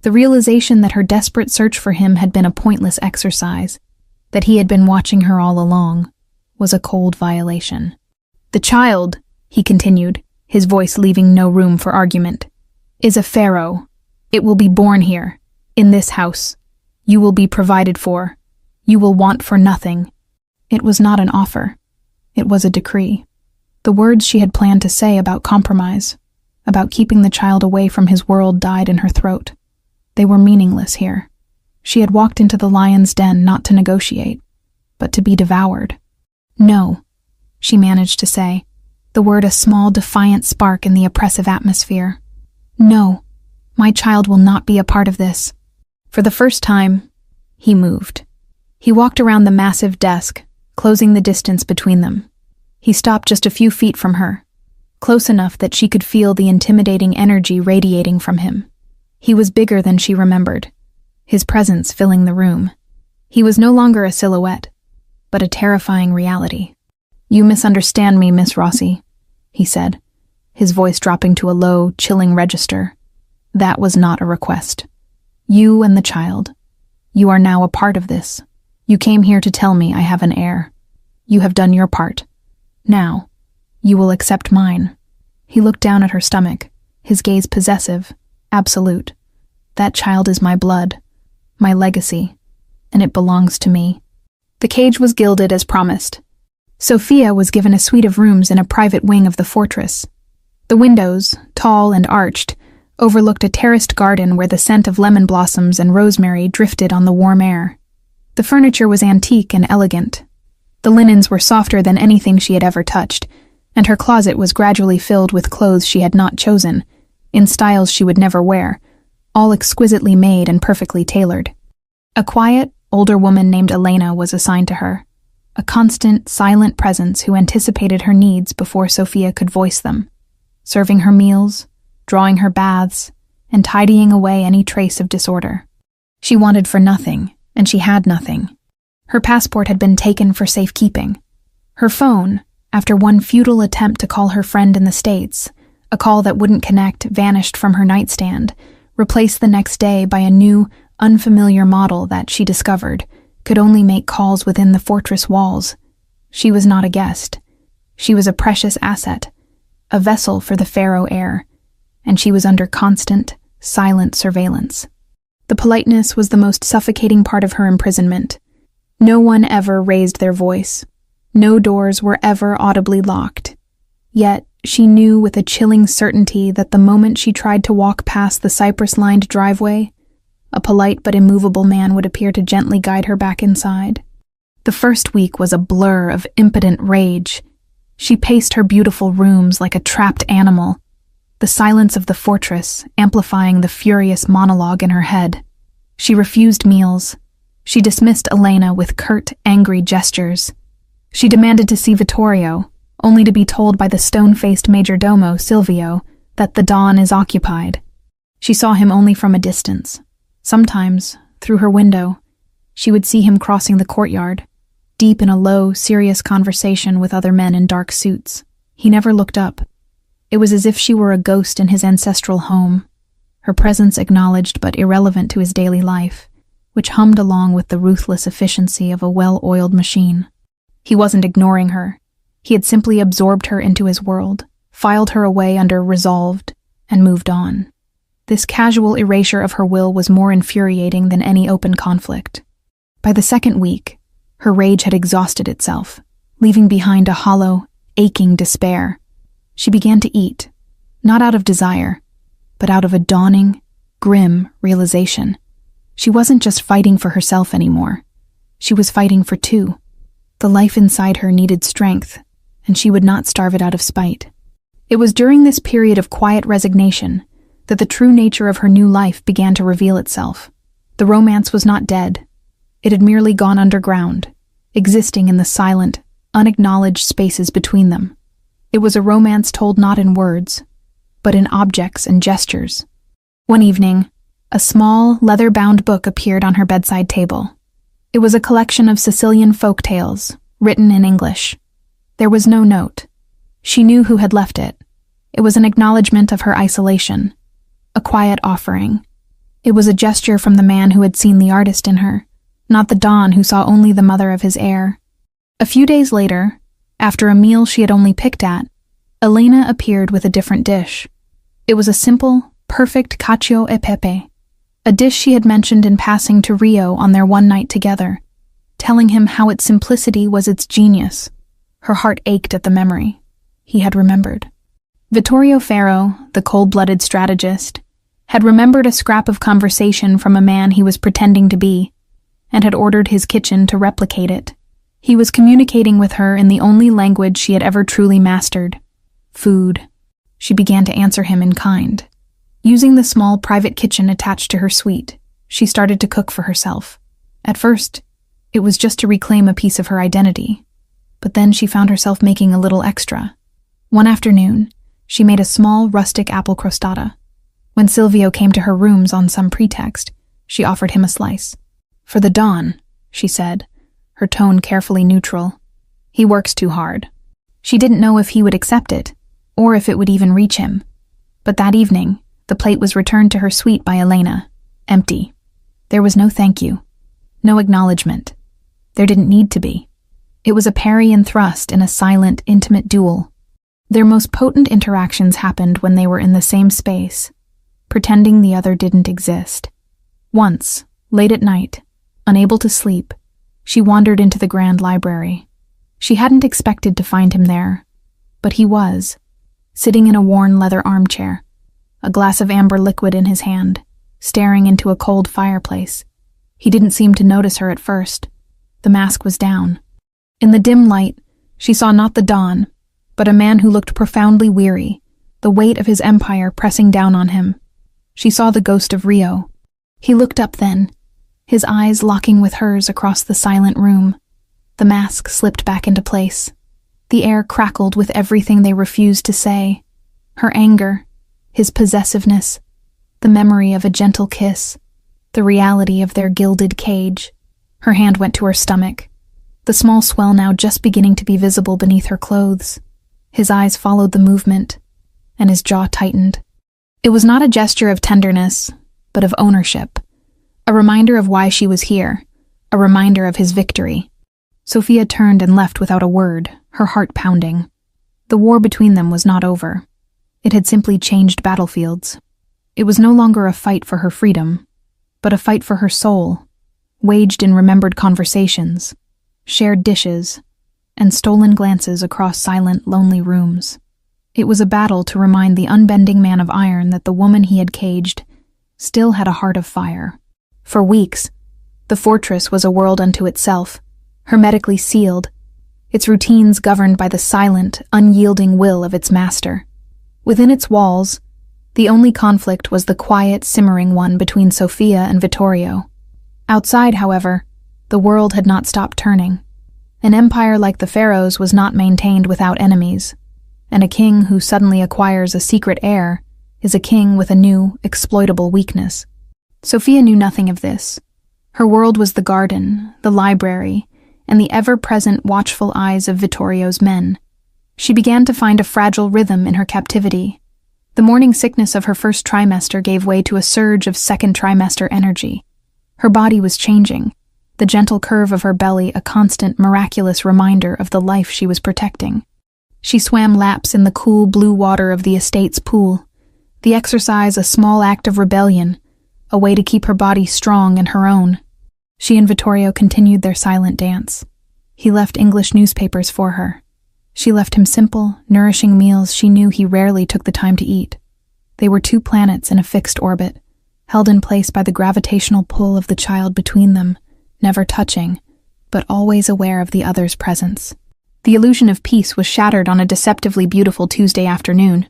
The realization that her desperate search for him had been a pointless exercise, that he had been watching her all along, was a cold violation. "The child," he continued, his voice leaving no room for argument, "is a pharaoh. It will be born here, in this house. You will be provided for. You will want for nothing." It was not an offer. It was a decree. The words she had planned to say about compromise, about keeping the child away from his world, died in her throat. They were meaningless here. She had walked into the lion's den not to negotiate, but to be devoured. "No," she managed to say, the word a small defiant spark in the oppressive atmosphere. "No, my child will not be a part of this." For the first time, he moved. He walked around the massive desk, closing the distance between them. He stopped just a few feet from her, close enough that she could feel the intimidating energy radiating from him. He was bigger than she remembered, his presence filling the room. He was no longer a silhouette, but a terrifying reality. "You misunderstand me, Miss Rossi," he said, his voice dropping to a low, chilling register. "That was not a request. You and the child. You are now a part of this. You came here to tell me I have an heir. You have done your part. Now, you will accept mine." He looked down at her stomach, his gaze possessive, absolute. "That child is my blood, my legacy, and it belongs to me." The cage was gilded as promised. Sophia was given a suite of rooms in a private wing of the fortress. The windows, tall and arched, overlooked a terraced garden where the scent of lemon blossoms and rosemary drifted on the warm air. The furniture was antique and elegant. The linens were softer than anything she had ever touched, and her closet was gradually filled with clothes she had not chosen, in styles she would never wear, all exquisitely made and perfectly tailored. A quiet, older woman named Elena was assigned to her, a constant, silent presence who anticipated her needs before Sophia could voice them, serving her meals, drawing her baths, and tidying away any trace of disorder. She wanted for nothing, and she had nothing. Her passport had been taken for safekeeping. Her phone, after one futile attempt to call her friend in the States, a call that wouldn't connect, vanished from her nightstand, replaced the next day by a new, unfamiliar model that, she discovered, could only make calls within the fortress walls. She was not a guest. She was a precious asset, a vessel for the Pharaoh heir, and she was under constant, silent surveillance. The politeness was the most suffocating part of her imprisonment. No one ever raised their voice. No doors were ever audibly locked. Yet, she knew with a chilling certainty that the moment she tried to walk past the cypress-lined driveway, a polite but immovable man would appear to gently guide her back inside. The first week was a blur of impotent rage. She paced her beautiful rooms like a trapped animal, the silence of the fortress amplifying the furious monologue in her head. She refused meals. She dismissed Elena with curt, angry gestures. She demanded to see Vittorio, only to be told by the stone-faced majordomo, Silvio, that the Dawn is occupied. She saw him only from a distance. Sometimes, through her window, she would see him crossing the courtyard, deep in a low, serious conversation with other men in dark suits. He never looked up. It was as if she were a ghost in his ancestral home, her presence acknowledged but irrelevant to his daily life, which hummed along with the ruthless efficiency of a well-oiled machine. He wasn't ignoring her. He had simply absorbed her into his world, filed her away under resolved, and moved on. This casual erasure of her will was more infuriating than any open conflict. By the second week, her rage had exhausted itself, leaving behind a hollow, aching despair. She began to eat, not out of desire, but out of a dawning, grim realization. She wasn't just fighting for herself anymore. She was fighting for two. The life inside her needed strength, and she would not starve it out of spite. It was during this period of quiet resignation that the true nature of her new life began to reveal itself. The romance was not dead. It had merely gone underground, existing in the silent, unacknowledged spaces between them. It was a romance told not in words, but in objects and gestures. One evening, a small, leather-bound book appeared on her bedside table. It was a collection of Sicilian folk tales, written in English. There was no note. She knew who had left it. It was an acknowledgement of her isolation, a quiet offering. It was a gesture from the man who had seen the artist in her, not the Don who saw only the mother of his heir. A few days later, after a meal she had only picked at, Elena appeared with a different dish. It was a simple, perfect cacio e pepe, a dish she had mentioned in passing to Rio on their one night together, telling him how its simplicity was its genius. Her heart ached at the memory. He had remembered. Vittorio Ferro, the cold-blooded strategist, had remembered a scrap of conversation from a man he was pretending to be, and had ordered his kitchen to replicate it. He was communicating with her in the only language she had ever truly mastered: food. She began to answer him in kind. Using the small private kitchen attached to her suite, she started to cook for herself. At first, it was just to reclaim a piece of her identity, but then she found herself making a little extra. One afternoon, she made a small rustic apple crostata. When Silvio came to her rooms on some pretext, she offered him a slice. "For the Don," she said, her tone carefully neutral. "He works too hard." She didn't know if he would accept it, or if it would even reach him. But that evening, the plate was returned to her suite by Elena, empty. There was no thank you, no acknowledgement. There didn't need to be. It was a parry and thrust in a silent, intimate duel. Their most potent interactions happened when they were in the same space, pretending the other didn't exist. Once, late at night, unable to sleep, she wandered into the grand library. She hadn't expected to find him there, but he was, sitting in a worn leather armchair, a glass of amber liquid in his hand, staring into a cold fireplace. He didn't seem to notice her at first. The mask was down. In the dim light, she saw not the Don, but a man who looked profoundly weary, the weight of his empire pressing down on him. She saw the ghost of Rio. He looked up then, his eyes locking with hers across the silent room. The mask slipped back into place. The air crackled with everything they refused to say. Her anger, his possessiveness, the memory of a gentle kiss, the reality of their gilded cage. Her hand went to her stomach, the small swell now just beginning to be visible beneath her clothes. His eyes followed the movement, and his jaw tightened. It was not a gesture of tenderness, but of ownership, a reminder of why she was here, a reminder of his victory. Sophia turned and left without a word, her heart pounding. The war between them was not over. It had simply changed battlefields. It was no longer a fight for her freedom. but a fight for her soul, waged in remembered conversations, shared dishes, and stolen glances across silent, lonely rooms. It was a battle to remind the unbending man of iron that the woman he had caged still had a heart of fire. For weeks, the fortress was a world unto itself, hermetically sealed, its routines governed by the silent, unyielding will of its master. Within its walls, the only conflict was the quiet, simmering one between Sofia and Vittorio. Outside, however, the world had not stopped turning. An empire like the pharaohs was not maintained without enemies, and a king who suddenly acquires a secret heir is a king with a new, exploitable weakness. Sofia knew nothing of this. Her world was the garden, the library, and the ever-present watchful eyes of Vittorio's men. She began to find a fragile rhythm in her captivity. The morning sickness of her first trimester gave way to a surge of second trimester energy. Her body was changing, the gentle curve of her belly a constant, miraculous reminder of the life she was protecting. She swam laps in the cool blue water of the estate's pool, the exercise a small act of rebellion, a way to keep her body strong and her own. She and Vittorio continued their silent dance. He left English newspapers for her. She left him simple, nourishing meals she knew he rarely took the time to eat. They were two planets in a fixed orbit, held in place by the gravitational pull of the child between them, never touching, but always aware of the other's presence. The illusion of peace was shattered on a deceptively beautiful Tuesday afternoon.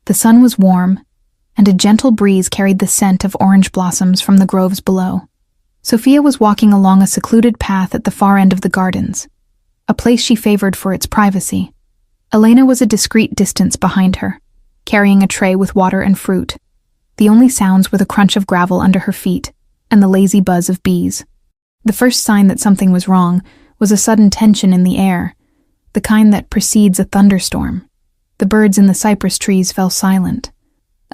The sun was warm, and a gentle breeze carried the scent of orange blossoms from the groves below. Sofia was walking along a secluded path at the far end of the gardens, a place she favored for its privacy. Elena was a discreet distance behind her, carrying a tray with water and fruit. The only sounds were the crunch of gravel under her feet and the lazy buzz of bees. The first sign that something was wrong was a sudden tension in the air, the kind that precedes a thunderstorm. The birds in the cypress trees fell silent.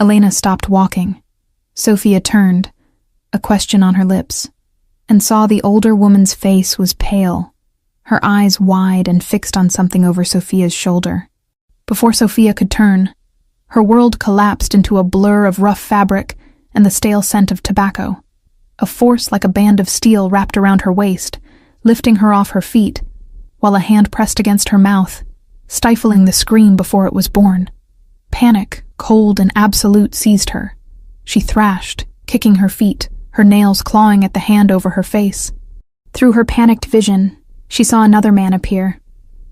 Elena stopped walking. Sofia turned, a question on her lips, and saw the older woman's face was pale, her eyes wide and fixed on something over Sofia's shoulder. Before Sofia could turn, her world collapsed into a blur of rough fabric and the stale scent of tobacco. A force like a band of steel wrapped around her waist, lifting her off her feet, while a hand pressed against her mouth, stifling the scream before it was born. Panic, cold and absolute, seized her. She thrashed, kicking her feet, her nails clawing at the hand over her face. Through her panicked vision, she saw another man appear,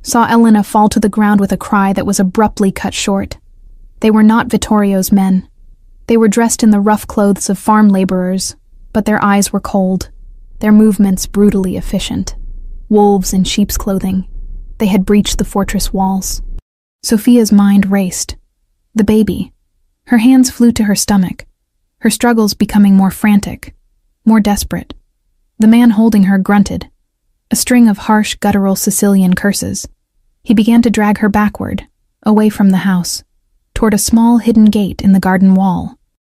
saw Elena fall to the ground with a cry that was abruptly cut short. They were not Vittorio's men. They were dressed in the rough clothes of farm laborers, but their eyes were cold, their movements brutally efficient. Wolves in sheep's clothing, they had breached the fortress walls. Sofia's mind raced. The baby. Her hands flew to her stomach, her struggles becoming more frantic, more desperate. The man holding her grunted, a string of harsh, guttural Sicilian curses. He began to drag her backward, away from the house, toward a small hidden gate in the garden wall.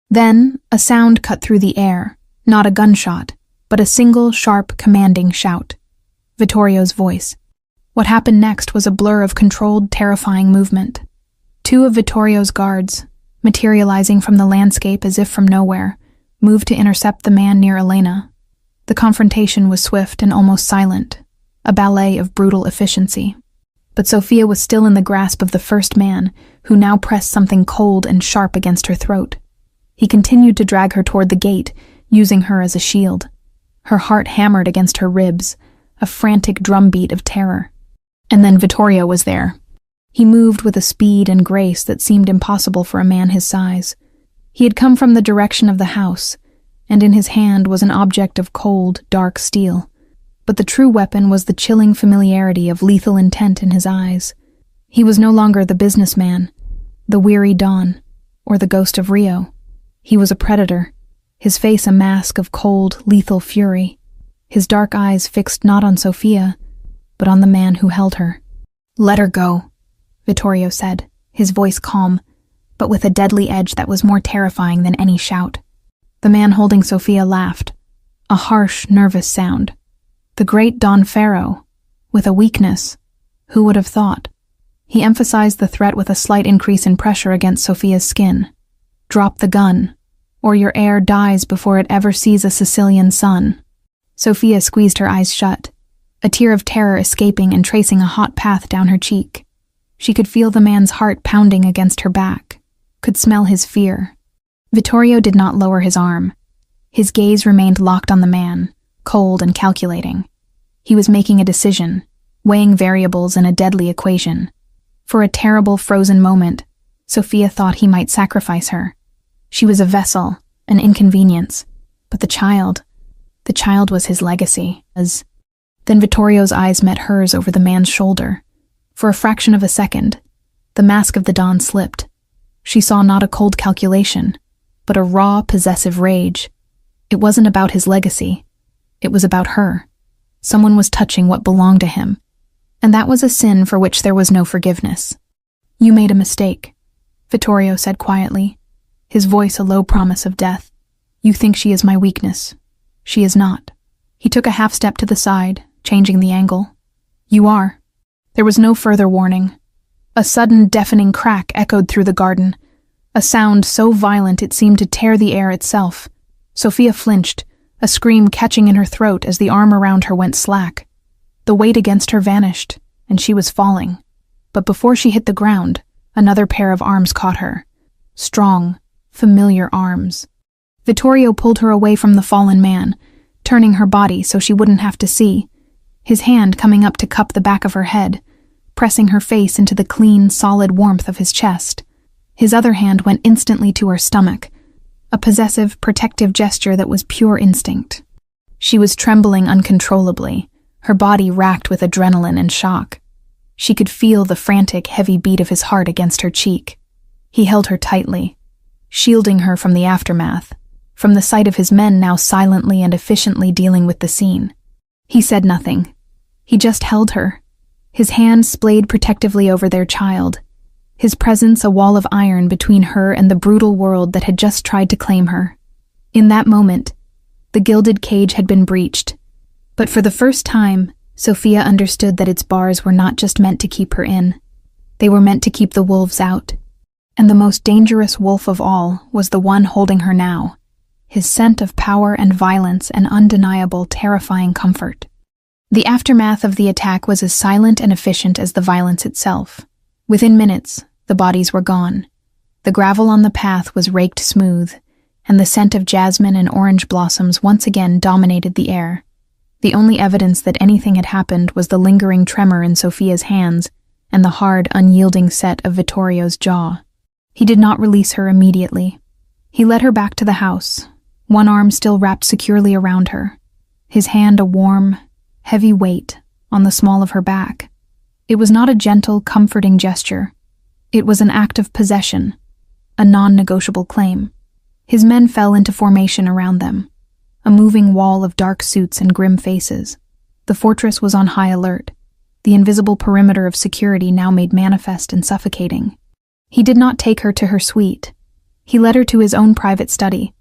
Then, a sound cut through the air, not a gunshot, but a single, sharp, commanding shout. Vittorio's voice. What happened next was a blur of controlled, terrifying movement. Two of Vittorio's guards, materializing from the landscape as if from nowhere, moved to intercept the man near Elena. The confrontation was swift and almost silent, a ballet of brutal efficiency. But Sofia was still in the grasp of the first man, who now pressed something cold and sharp against her throat. He continued to drag her toward the gate, using her as a shield. Her heart hammered against her ribs, a frantic drumbeat of terror. And then Vittorio was there. He moved with a speed and grace that seemed impossible for a man his size. He had come from the direction of the house, and in his hand was an object of cold, dark steel. But the true weapon was the chilling familiarity of lethal intent in his eyes. He was no longer the businessman, the weary Don, or the ghost of Rio. He was a predator, his face a mask of cold, lethal fury, his dark eyes fixed not on Sofia, but on the man who held her. "Let her go," Vittorio said, his voice calm, but with a deadly edge that was more terrifying than any shout. The man holding Sofia laughed, a harsh, nervous sound. The great Don Pharaoh, with a weakness, who would have thought? He emphasized the threat with a slight increase in pressure against Sofia's skin. "Drop the gun," or your heir dies before it ever sees a Sicilian sun." Sophia squeezed her eyes shut, a tear of terror escaping and tracing a hot path down her cheek. She could feel the man's heart pounding against her back, could smell his fear. Vittorio did not lower his arm. His gaze remained locked on the man, cold and calculating. He was making a decision, weighing variables in a deadly equation. For a terrible, frozen moment, Sophia thought he might sacrifice her. She was a vessel, an inconvenience, but the child was his legacy. Then Vittorio's eyes met hers over the man's shoulder. For a fraction of a second, the mask of the Don slipped. She saw not a cold calculation, but a raw, possessive rage. It wasn't about his legacy. It was about her. Someone was touching what belonged to him, and that was a sin for which there was no forgiveness. "You made a mistake," Vittorio said quietly, his voice a low promise of death. "You think she is my weakness. She is not." He took a half step to the side, changing the angle. "You are." There was no further warning. A sudden, deafening crack echoed through the garden, a sound so violent it seemed to tear the air itself. Sophia flinched, a scream catching in her throat as the arm around her went slack. The weight against her vanished, and she was falling. But before she hit the ground, another pair of arms caught her. Strong, familiar arms. Vittorio pulled her away from the fallen man, turning her body so she wouldn't have to see, his hand coming up to cup the back of her head, pressing her face into the clean, solid warmth of his chest. His other hand went instantly to her stomach, a possessive, protective gesture that was pure instinct. She was trembling uncontrollably, her body racked with adrenaline and shock. She could feel the frantic, heavy beat of his heart against her cheek. He held her tightly, shielding her from the aftermath, from the sight of his men now silently and efficiently dealing with the scene. He said nothing. He just held her, his hand splayed protectively over their child, his presence a wall of iron between her and the brutal world that had just tried to claim her. In that moment, the gilded cage had been breached, but for the first time, Sophia understood that its bars were not just meant to keep her in. They were meant to keep the wolves out. And the most dangerous wolf of all was the one holding her now, his scent of power and violence and undeniable, terrifying comfort. The aftermath of the attack was as silent and efficient as the violence itself. Within minutes, the bodies were gone. The gravel on the path was raked smooth, and the scent of jasmine and orange blossoms once again dominated the air. The only evidence that anything had happened was the lingering tremor in Sophia's hands and the hard, unyielding set of Vittorio's jaw. He did not release her immediately. He led her back to the house, one arm still wrapped securely around her, his hand a warm, heavy weight on the small of her back. It was not a gentle, comforting gesture. It was an act of possession, a non-negotiable claim. His men fell into formation around them, a moving wall of dark suits and grim faces. The fortress was on high alert, the invisible perimeter of security now made manifest and suffocating. He did not take her to her suite. He led her to his own private study,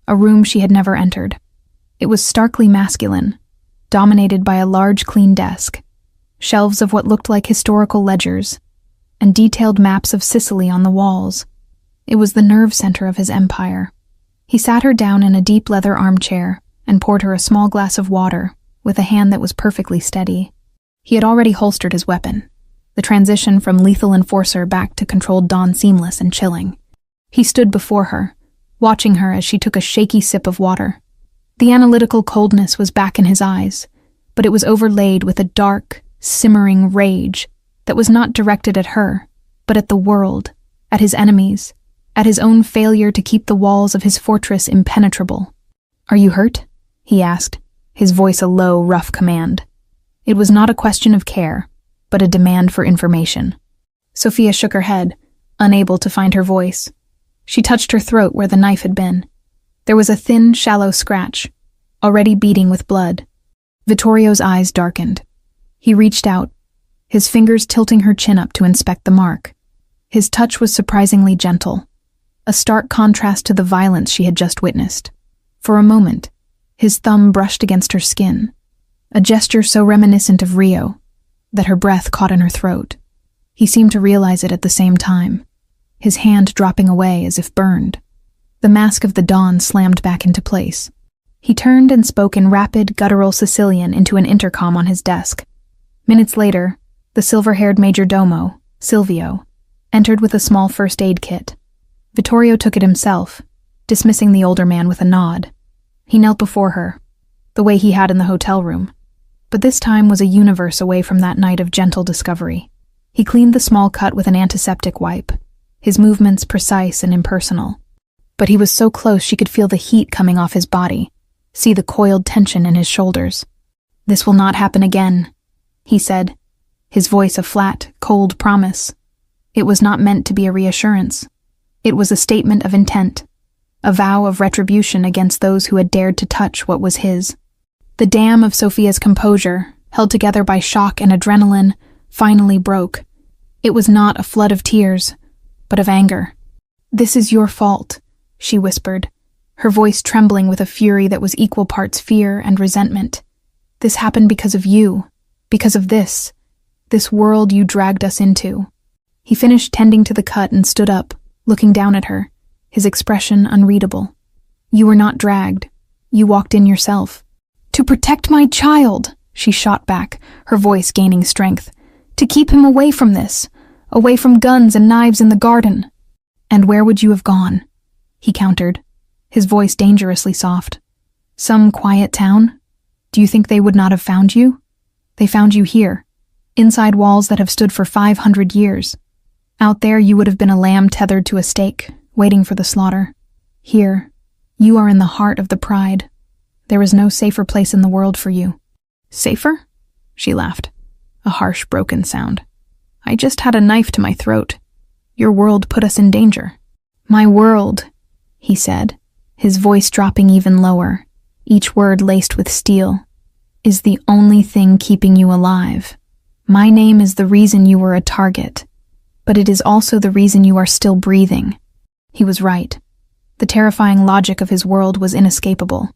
a room she had never entered. It was starkly masculine, dominated by a large, clean desk, shelves of what looked like historical ledgers, and detailed maps of Sicily on the walls. It was the nerve center of his empire. He sat her down in a deep leather armchair and poured her a small glass of water with a hand that was perfectly steady. He had already holstered his weapon, the transition from lethal enforcer back to controlled Don seamless and chilling. He stood before her, watching her as she took a shaky sip of water. The analytical coldness was back in his eyes, but it was overlaid with a dark, simmering rage that was not directed at her, but at the world, at his enemies, at his own failure to keep the walls of his fortress impenetrable. "Are you hurt?" he asked, his voice a low, rough command. It was not a question of care, but a demand for information. Sophia shook her head, unable to find her voice. She touched her throat where the knife had been. There was a thin, shallow scratch, already beating with blood. Vittorio's eyes darkened. He reached out, his fingers tilting her chin up to inspect the mark. His touch was surprisingly gentle, a stark contrast to the violence she had just witnessed. For a moment, his thumb brushed against her skin, a gesture so reminiscent of Rio that her breath caught in her throat. He seemed to realize it at the same time, his hand dropping away as if burned. The mask of the dawn slammed back into place. He turned and spoke in rapid, guttural Sicilian into an intercom on his desk. Minutes later, the silver-haired major domo, Silvio, entered with a small first aid kit. Vittorio took it himself, dismissing the older man with a nod. He knelt before her, the way he had in the hotel room. But this time was a universe away from that night of gentle discovery. He cleaned the small cut with an antiseptic wipe, his movements precise and impersonal. But he was so close she could feel the heat coming off his body, see the coiled tension in his shoulders. "This will not happen again," he said, his voice a flat, cold promise. It was not meant to be a reassurance. It was a statement of intent, a vow of retribution against those who had dared to touch what was his. The dam of Sophia's composure, held together by shock and adrenaline, finally broke. It was not a flood of tears, but of anger. "This is your fault," she whispered, her voice trembling with a fury that was equal parts fear and resentment. "This happened because of you, because of this world you dragged us into." He finished tending to the cut and stood up, looking down at her, his expression unreadable. "You were not dragged. You walked in yourself." "To protect my child," she shot back, her voice gaining strength. "To keep him away from this, away from guns and knives in the garden." "And where would you have gone?" he countered, his voice dangerously soft. "Some quiet town? Do you think they would not have found you? They found you here, inside walls that have stood for 500 years. Out there you would have been a lamb tethered to a stake, waiting for the slaughter. Here, you are in the heart of the pride. There is no safer place in the world for you." "Safer?" she laughed, a harsh, broken sound. "I just had a knife to my throat. Your world put us in danger." "My world," he said, his voice dropping even lower, each word laced with steel, "is the only thing keeping you alive. My name is the reason you were a target, but it is also the reason you are still breathing." He was right. The terrifying logic of his world was inescapable.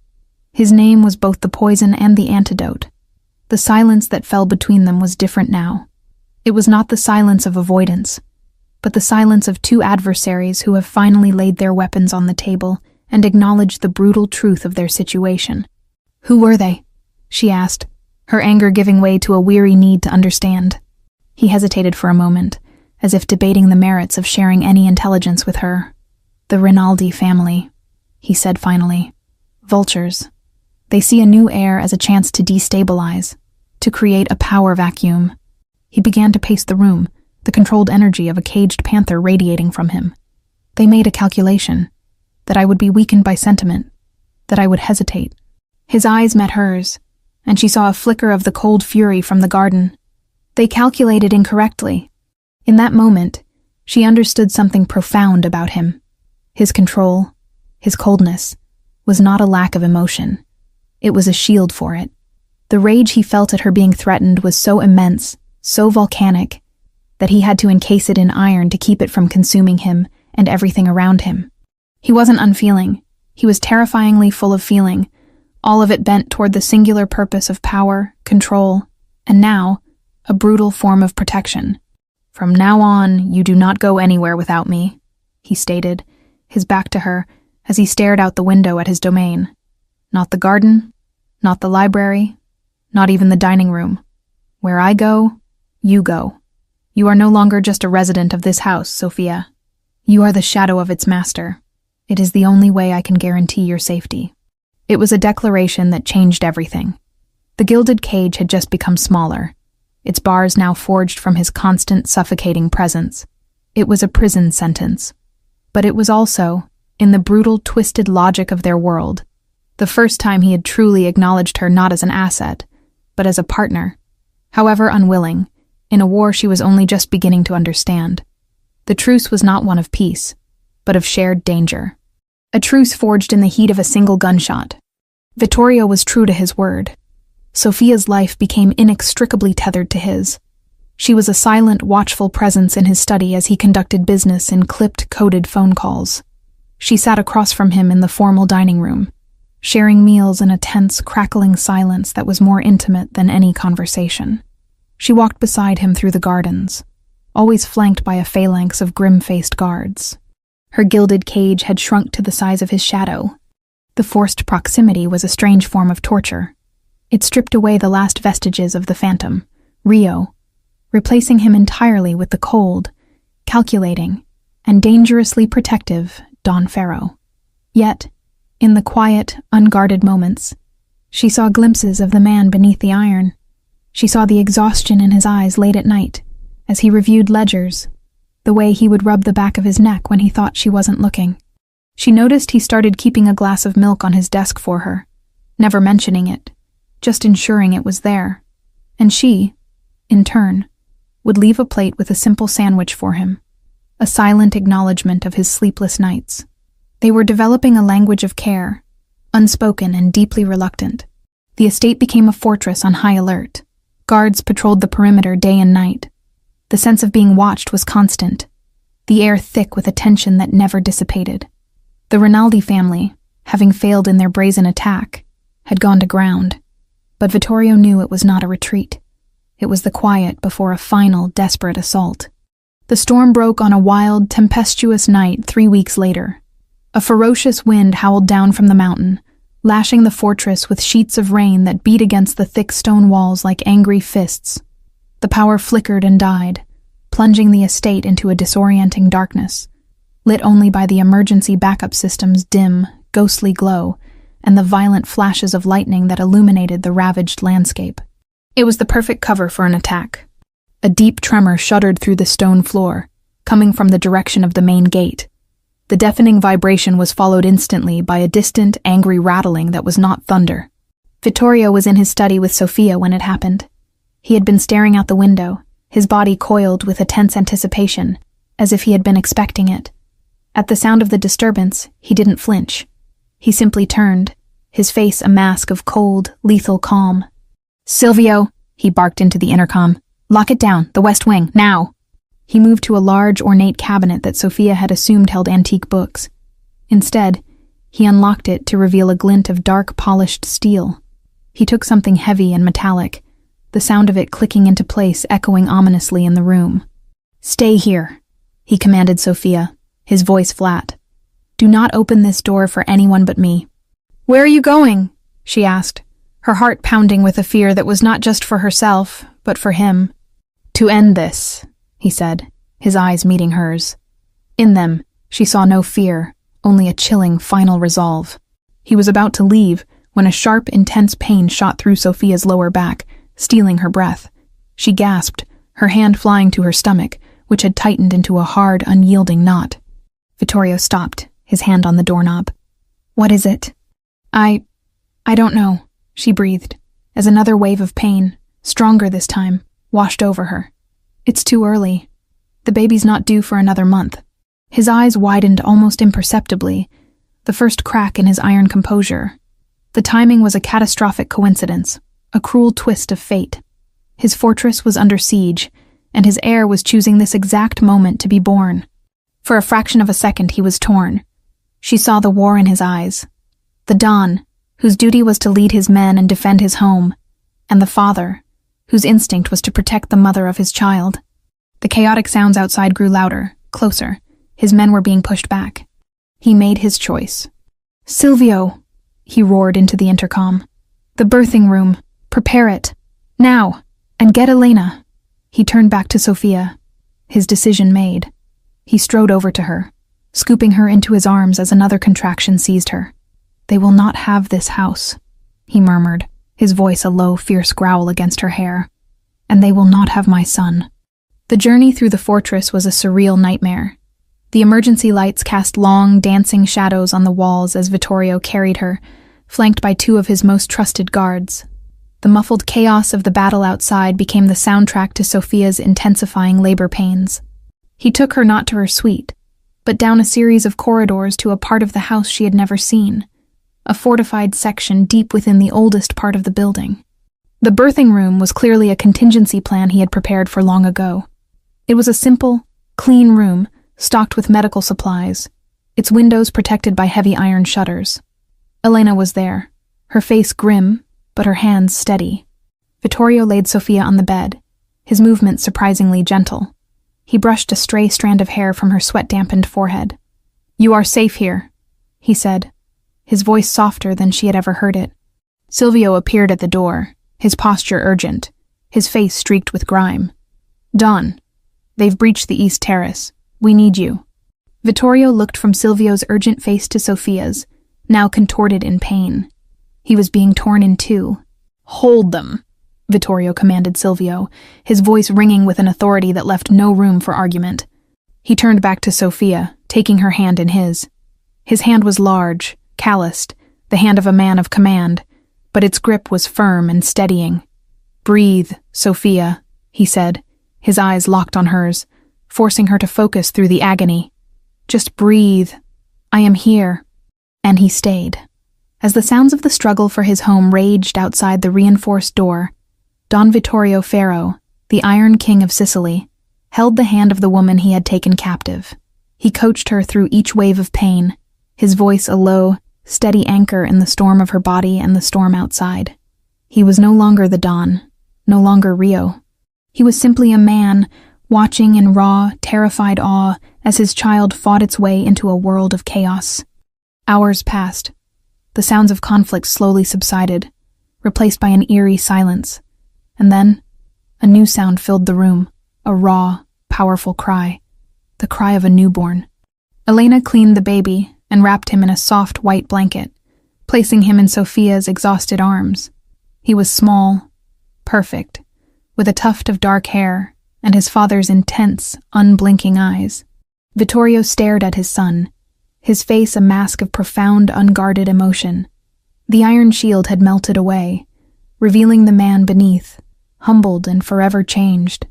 His name was both the poison and the antidote. The silence that fell between them was different now. It was not the silence of avoidance, but the silence of two adversaries who have finally laid their weapons on the table and acknowledged the brutal truth of their situation. "Who were they?" she asked, her anger giving way to a weary need to understand. He hesitated for a moment, as if debating the merits of sharing any intelligence with her. "The Rinaldi family," he said finally. "Vultures. They see a new heir as a chance to destabilize, to create a power vacuum." He began to pace the room, the controlled energy of a caged panther radiating from him. "They made a calculation, that I would be weakened by sentiment, that I would hesitate." His eyes met hers, and she saw a flicker of the cold fury from the garden. They calculated incorrectly. In that moment, she understood something profound about him. His control, his coldness, was not a lack of emotion. It was a shield for it. The rage he felt at her being threatened was so immense, so volcanic, that he had to encase it in iron to keep it from consuming him and everything around him. He wasn't unfeeling. He was terrifyingly full of feeling, all of it bent toward the singular purpose of power, control, and now, a brutal form of protection. "From now on, you do not go anywhere without me," he stated, his back to her, as he stared out the window at his domain. "Not the garden, not the library, not even the dining room. Where I go, you go. You are no longer just a resident of this house, Sophia. You are the shadow of its master. It is the only way I can guarantee your safety." It was a declaration that changed everything. The gilded cage had just become smaller, its bars now forged from his constant, suffocating presence. It was a prison sentence. But it was also, in the brutal, twisted logic of their world, the first time he had truly acknowledged her not as an asset, but as a partner, however unwilling, in a war she was only just beginning to understand. The truce was not one of peace, but of shared danger. A truce forged in the heat of a single gunshot. Vittorio was true to his word. Sophia's life became inextricably tethered to his. She was a silent, watchful presence in his study as he conducted business in clipped, coded phone calls. She sat across from him in the formal dining room, sharing meals in a tense, crackling silence that was more intimate than any conversation. She walked beside him through the gardens, always flanked by a phalanx of grim-faced guards. Her gilded cage had shrunk to the size of his shadow. The forced proximity was a strange form of torture. It stripped away the last vestiges of the phantom, Rio, replacing him entirely with the cold, calculating, and dangerously protective Don Farrow. Yet, in the quiet, unguarded moments, she saw glimpses of the man beneath the iron. She saw the exhaustion in his eyes late at night, as he reviewed ledgers, the way he would rub the back of his neck when he thought she wasn't looking. She noticed he started keeping a glass of milk on his desk for her, never mentioning it, just ensuring it was there. And she, in turn, would leave a plate with a simple sandwich for him, a silent acknowledgement of his sleepless nights. They were developing a language of care, unspoken and deeply reluctant. The estate became a fortress on high alert. Guards patrolled the perimeter day and night. The sense of being watched was constant, the air thick with a tension that never dissipated. The Rinaldi family, having failed in their brazen attack, had gone to ground, but Vittorio knew it was not a retreat. It was the quiet before a final, desperate assault. The storm broke on a wild, tempestuous night 3 weeks later. A ferocious wind howled down from the mountain, lashing the fortress with sheets of rain that beat against the thick stone walls like angry fists. The power flickered and died, plunging the estate into a disorienting darkness, lit only by the emergency backup system's dim, ghostly glow and the violent flashes of lightning that illuminated the ravaged landscape. It was the perfect cover for an attack. A deep tremor shuddered through the stone floor, coming from the direction of the main gate. The deafening vibration was followed instantly by a distant, angry rattling that was not thunder. Vittorio was in his study with Sofia when it happened. He had been staring out the window, his body coiled with a tense anticipation, as if he had been expecting it. At the sound of the disturbance, he didn't flinch. He simply turned, his face a mask of cold, lethal calm. "Silvio," he barked into the intercom. "Lock it down, the West Wing, now!" He moved to a large, ornate cabinet that Sofia had assumed held antique books. Instead, he unlocked it to reveal a glint of dark, polished steel. He took something heavy and metallic, the sound of it clicking into place echoing ominously in the room. "Stay here," he commanded Sofia, his voice flat. "Do not open this door for anyone but me." "Where are you going?" she asked, her heart pounding with a fear that was not just for herself, but for him. "To end this," he said, his eyes meeting hers. In them, she saw no fear, only a chilling final resolve. He was about to leave when a sharp, intense pain shot through Sofia's lower back, stealing her breath. She gasped, her hand flying to her stomach, which had tightened into a hard, unyielding knot. Vittorio stopped, his hand on the doorknob. "What is it?" I don't know," she breathed, as another wave of pain, stronger this time, washed over her. "It's too early. The baby's not due for another month." His eyes widened almost imperceptibly, the first crack in his iron composure. The timing was a catastrophic coincidence, a cruel twist of fate. His fortress was under siege, and his heir was choosing this exact moment to be born. For a fraction of a second he was torn. She saw the war in his eyes. The Don, whose duty was to lead his men and defend his home, and the father, whose instinct was to protect the mother of his child. The chaotic sounds outside grew louder, closer. His men were being pushed back. He made his choice. "Silvio," he roared into the intercom. "The birthing room. Prepare it. Now. And get Elena." He turned back to Sofia, his decision made. He strode over to her, scooping her into his arms as another contraction seized her. "They will not have this house," he murmured, his voice a low, fierce growl against her hair. "And they will not have my son." The journey through the fortress was a surreal nightmare. The emergency lights cast long, dancing shadows on the walls as Vittorio carried her, flanked by 2 of his most trusted guards. The muffled chaos of the battle outside became the soundtrack to Sofia's intensifying labor pains. He took her not to her suite, but down a series of corridors to a part of the house she had never seen, a fortified section deep within the oldest part of the building. The birthing room was clearly a contingency plan he had prepared for long ago. It was a simple, clean room, stocked with medical supplies, its windows protected by heavy iron shutters. Elena was there, her face grim, but her hands steady. Vittorio laid Sofia on the bed, his movements surprisingly gentle. He brushed a stray strand of hair from her sweat-dampened forehead. "You are safe here," he said, his voice softer than she had ever heard it. Silvio appeared at the door, his posture urgent, his face streaked with grime. "Don, they've breached the East Terrace. We need you." Vittorio looked from Silvio's urgent face to Sophia's, now contorted in pain. He was being torn in two. "Hold them," Vittorio commanded Silvio, his voice ringing with an authority that left no room for argument. He turned back to Sophia, taking her hand in his. His hand was large, calloused, the hand of a man of command, but its grip was firm and steadying. "Breathe, Sophia," he said, his eyes locked on hers, forcing her to focus through the agony. "Just breathe. I am here." And he stayed. As the sounds of the struggle for his home raged outside the reinforced door, Don Vittorio Ferro, the Iron King of Sicily, held the hand of the woman he had taken captive. He coached her through each wave of pain, his voice a low, steady anchor in the storm of her body and the storm outside. He was no longer the Don, no longer Rio. He was simply a man, watching in raw, terrified awe as his child fought its way into a world of chaos. Hours passed. The sounds of conflict slowly subsided, replaced by an eerie silence. And then, a new sound filled the room, a raw, powerful cry, the cry of a newborn. Elena cleaned the baby and wrapped him in a soft white blanket, placing him in Sophia's exhausted arms. He was small, perfect, with a tuft of dark hair and his father's intense, unblinking eyes. Vittorio stared at his son, his face a mask of profound, unguarded emotion. The iron shield had melted away, revealing the man beneath, humbled and forever changed.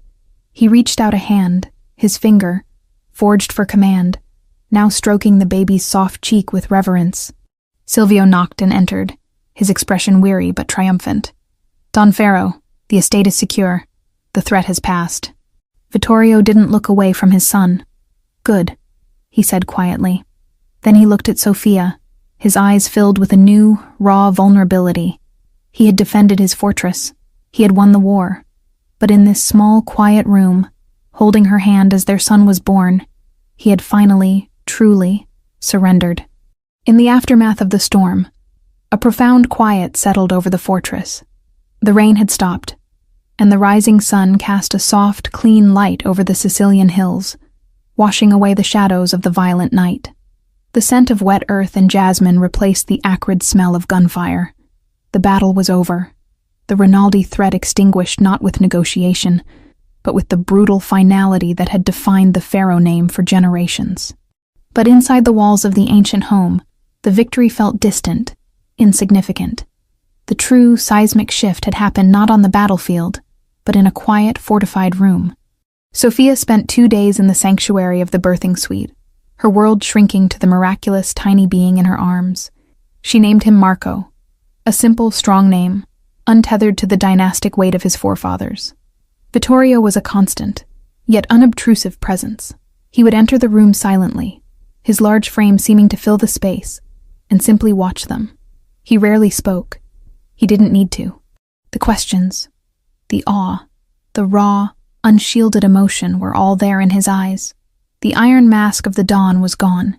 He reached out a hand, his finger, forged for command, now stroking the baby's soft cheek with reverence. Silvio knocked and entered, his expression weary but triumphant. "Don Ferro, the estate is secure. The threat has passed." Vittorio didn't look away from his son. "Good," he said quietly. Then he looked at Sophia, his eyes filled with a new, raw vulnerability. He had defended his fortress. He had won the war. But in this small, quiet room, holding her hand as their son was born, he had finally, truly, surrendered. In the aftermath of the storm, a profound quiet settled over the fortress. The rain had stopped, and the rising sun cast a soft, clean light over the Sicilian hills, washing away the shadows of the violent night. The scent of wet earth and jasmine replaced the acrid smell of gunfire. The battle was over. The Rinaldi threat extinguished not with negotiation, but with the brutal finality that had defined the Pharaoh name for generations. But inside the walls of the ancient home, the victory felt distant, insignificant. The true seismic shift had happened not on the battlefield, but in a quiet, fortified room. Sophia spent 2 days in the sanctuary of the birthing suite, her world shrinking to the miraculous, tiny being in her arms. She named him Marco, a simple, strong name, untethered to the dynastic weight of his forefathers. Vittorio was a constant, yet unobtrusive presence. He would enter the room silently, his large frame seeming to fill the space, and simply watch them. He rarely spoke. He didn't need to. The questions, the awe, the raw, unshielded emotion were all there in his eyes. The iron mask of the Don was gone,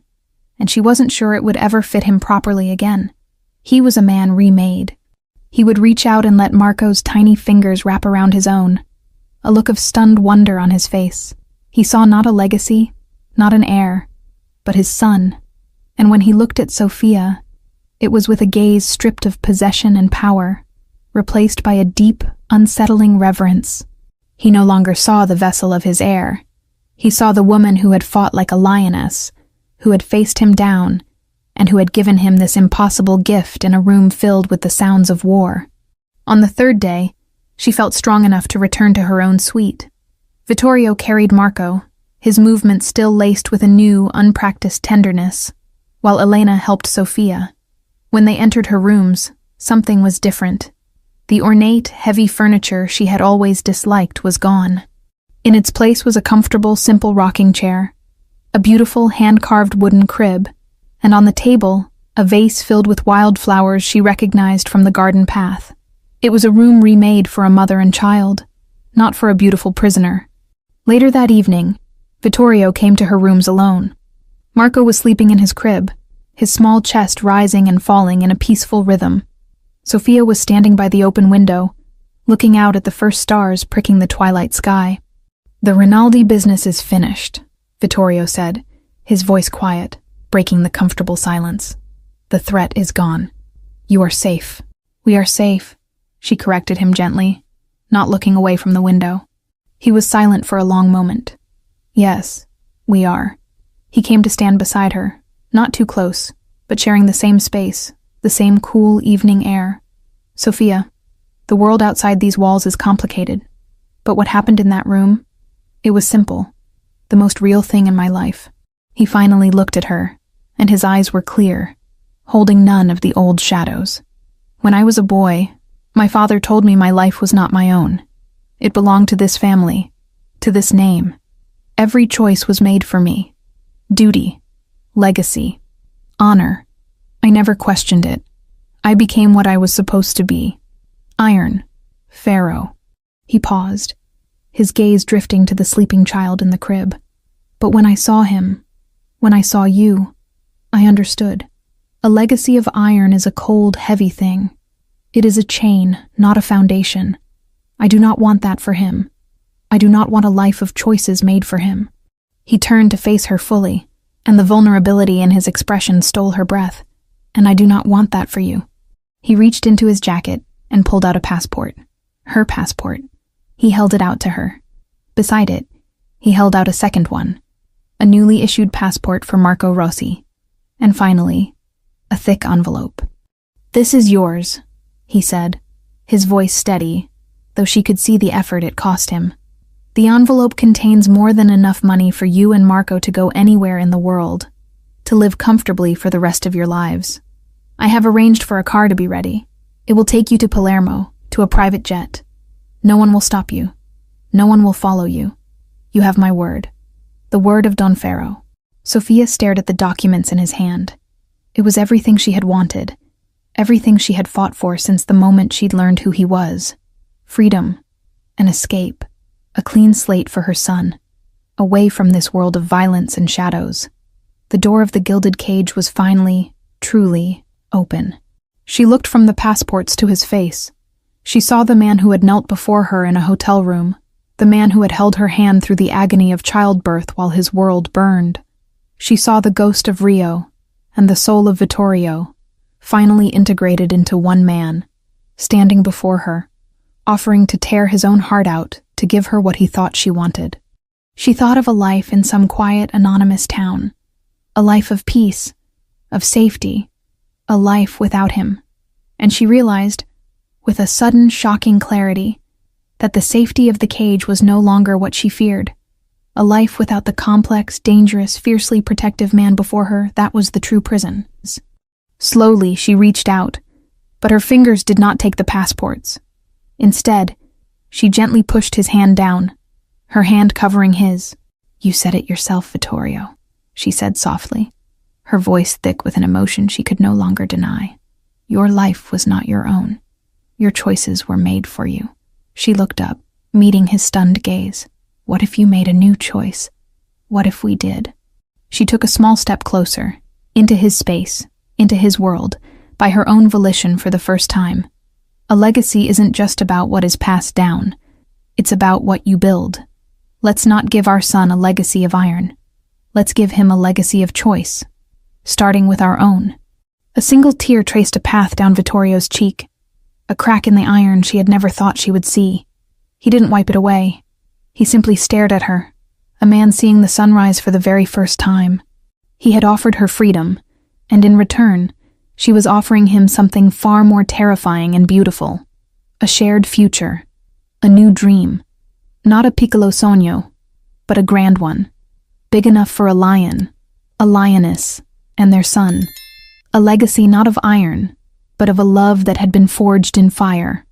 and she wasn't sure it would ever fit him properly again. He was a man remade. He would reach out and let Marco's tiny fingers wrap around his own, a look of stunned wonder on his face. He saw not a legacy, not an heir, but his son, and when he looked at Sophia, it was with a gaze stripped of possession and power, replaced by a deep, unsettling reverence. He no longer saw the vessel of his heir. He saw the woman who had fought like a lioness, who had faced him down, and who had given him this impossible gift in a room filled with the sounds of war. On the third day, she felt strong enough to return to her own suite. Vittorio carried Marco, his movements still laced with a new, unpracticed tenderness, while Elena helped Sophia. When they entered her rooms, something was different. The ornate, heavy furniture she had always disliked was gone. In its place was a comfortable, simple rocking chair, a beautiful, hand-carved wooden crib, and on the table, a vase filled with wildflowers she recognized from the garden path. It was a room remade for a mother and child, not for a beautiful prisoner. Later that evening, Vittorio came to her rooms alone. Marco was sleeping in his crib, his small chest rising and falling in a peaceful rhythm. Sophia was standing by the open window, looking out at the first stars pricking the twilight sky. "The Rinaldi business is finished," Vittorio said, his voice quiet, breaking the comfortable silence. "The threat is gone. You are safe." "We are safe," she corrected him gently, not looking away from the window. He was silent for a long moment. "Yes, we are." He came to stand beside her, not too close, but sharing the same space, the same cool evening air. "Sophia, the world outside these walls is complicated, but what happened in that room, it was simple, the most real thing in my life." He finally looked at her, and his eyes were clear, holding none of the old shadows. "When I was a boy, my father told me my life was not my own. It belonged to this family, to this name. Every choice was made for me. Duty, legacy, honor. I never questioned it. I became what I was supposed to be. Iron, Pharaoh." He paused, his gaze drifting to the sleeping child in the crib. "But when I saw him, when I saw you, I understood. A legacy of iron is a cold, heavy thing. It is a chain, not a foundation. I do not want that for him. I do not want a life of choices made for him." He turned to face her fully, and the vulnerability in his expression stole her breath. "And I do not want that for you." He reached into his jacket and pulled out a passport. Her passport. He held it out to her. Beside it, he held out a second one, a newly issued passport for Marco Rossi. And finally, a thick envelope. "This is yours," he said, his voice steady, though she could see the effort it cost him. "The envelope contains more than enough money for you and Marco to go anywhere in the world, to live comfortably for the rest of your lives. I have arranged for a car to be ready. It will take you to Palermo, to a private jet. No one will stop you. No one will follow you. You have my word. The word of Don Pharaoh." Sophia stared at the documents in his hand. It was everything she had wanted, everything she had fought for since the moment she'd learned who he was. Freedom, an escape, a clean slate for her son, away from this world of violence and shadows. The door of the gilded cage was finally, truly, open. She looked from the passports to his face. She saw the man who had knelt before her in a hotel room, the man who had held her hand through the agony of childbirth while his world burned. She saw the ghost of Rio and the soul of Vittorio, finally integrated into one man, standing before her, offering to tear his own heart out to give her what he thought she wanted. She thought of a life in some quiet, anonymous town, a life of peace, of safety, a life without him, and she realized, with a sudden, shocking clarity, that the safety of the cage was no longer what she feared. A life without the complex, dangerous, fiercely protective man before her, that was the true prison. Slowly, she reached out, but her fingers did not take the passports. Instead, she gently pushed his hand down, her hand covering his. "You said it yourself, Vittorio," she said softly, her voice thick with an emotion she could no longer deny. "Your life was not your own. Your choices were made for you." She looked up, meeting his stunned gaze. "What if you made a new choice? What if we did?" She took a small step closer, into his space, into his world, by her own volition for the first time. A legacy isn't just about what is passed down. It's about what you build. Let's not give our son a legacy of iron. Let's give him a legacy of choice, starting with our own. A single tear traced a path down Vittorio's cheek, a crack in the iron she had never thought she would see. He didn't wipe it away. He simply stared at her, a man seeing the sunrise for the very first time. He had offered her freedom, and in return, she was offering him something far more terrifying and beautiful. A shared future, a new dream. Not a piccolo sogno, but a grand one. Big enough for a lion, a lioness, and their son. A legacy not of iron, but of a love that had been forged in fire.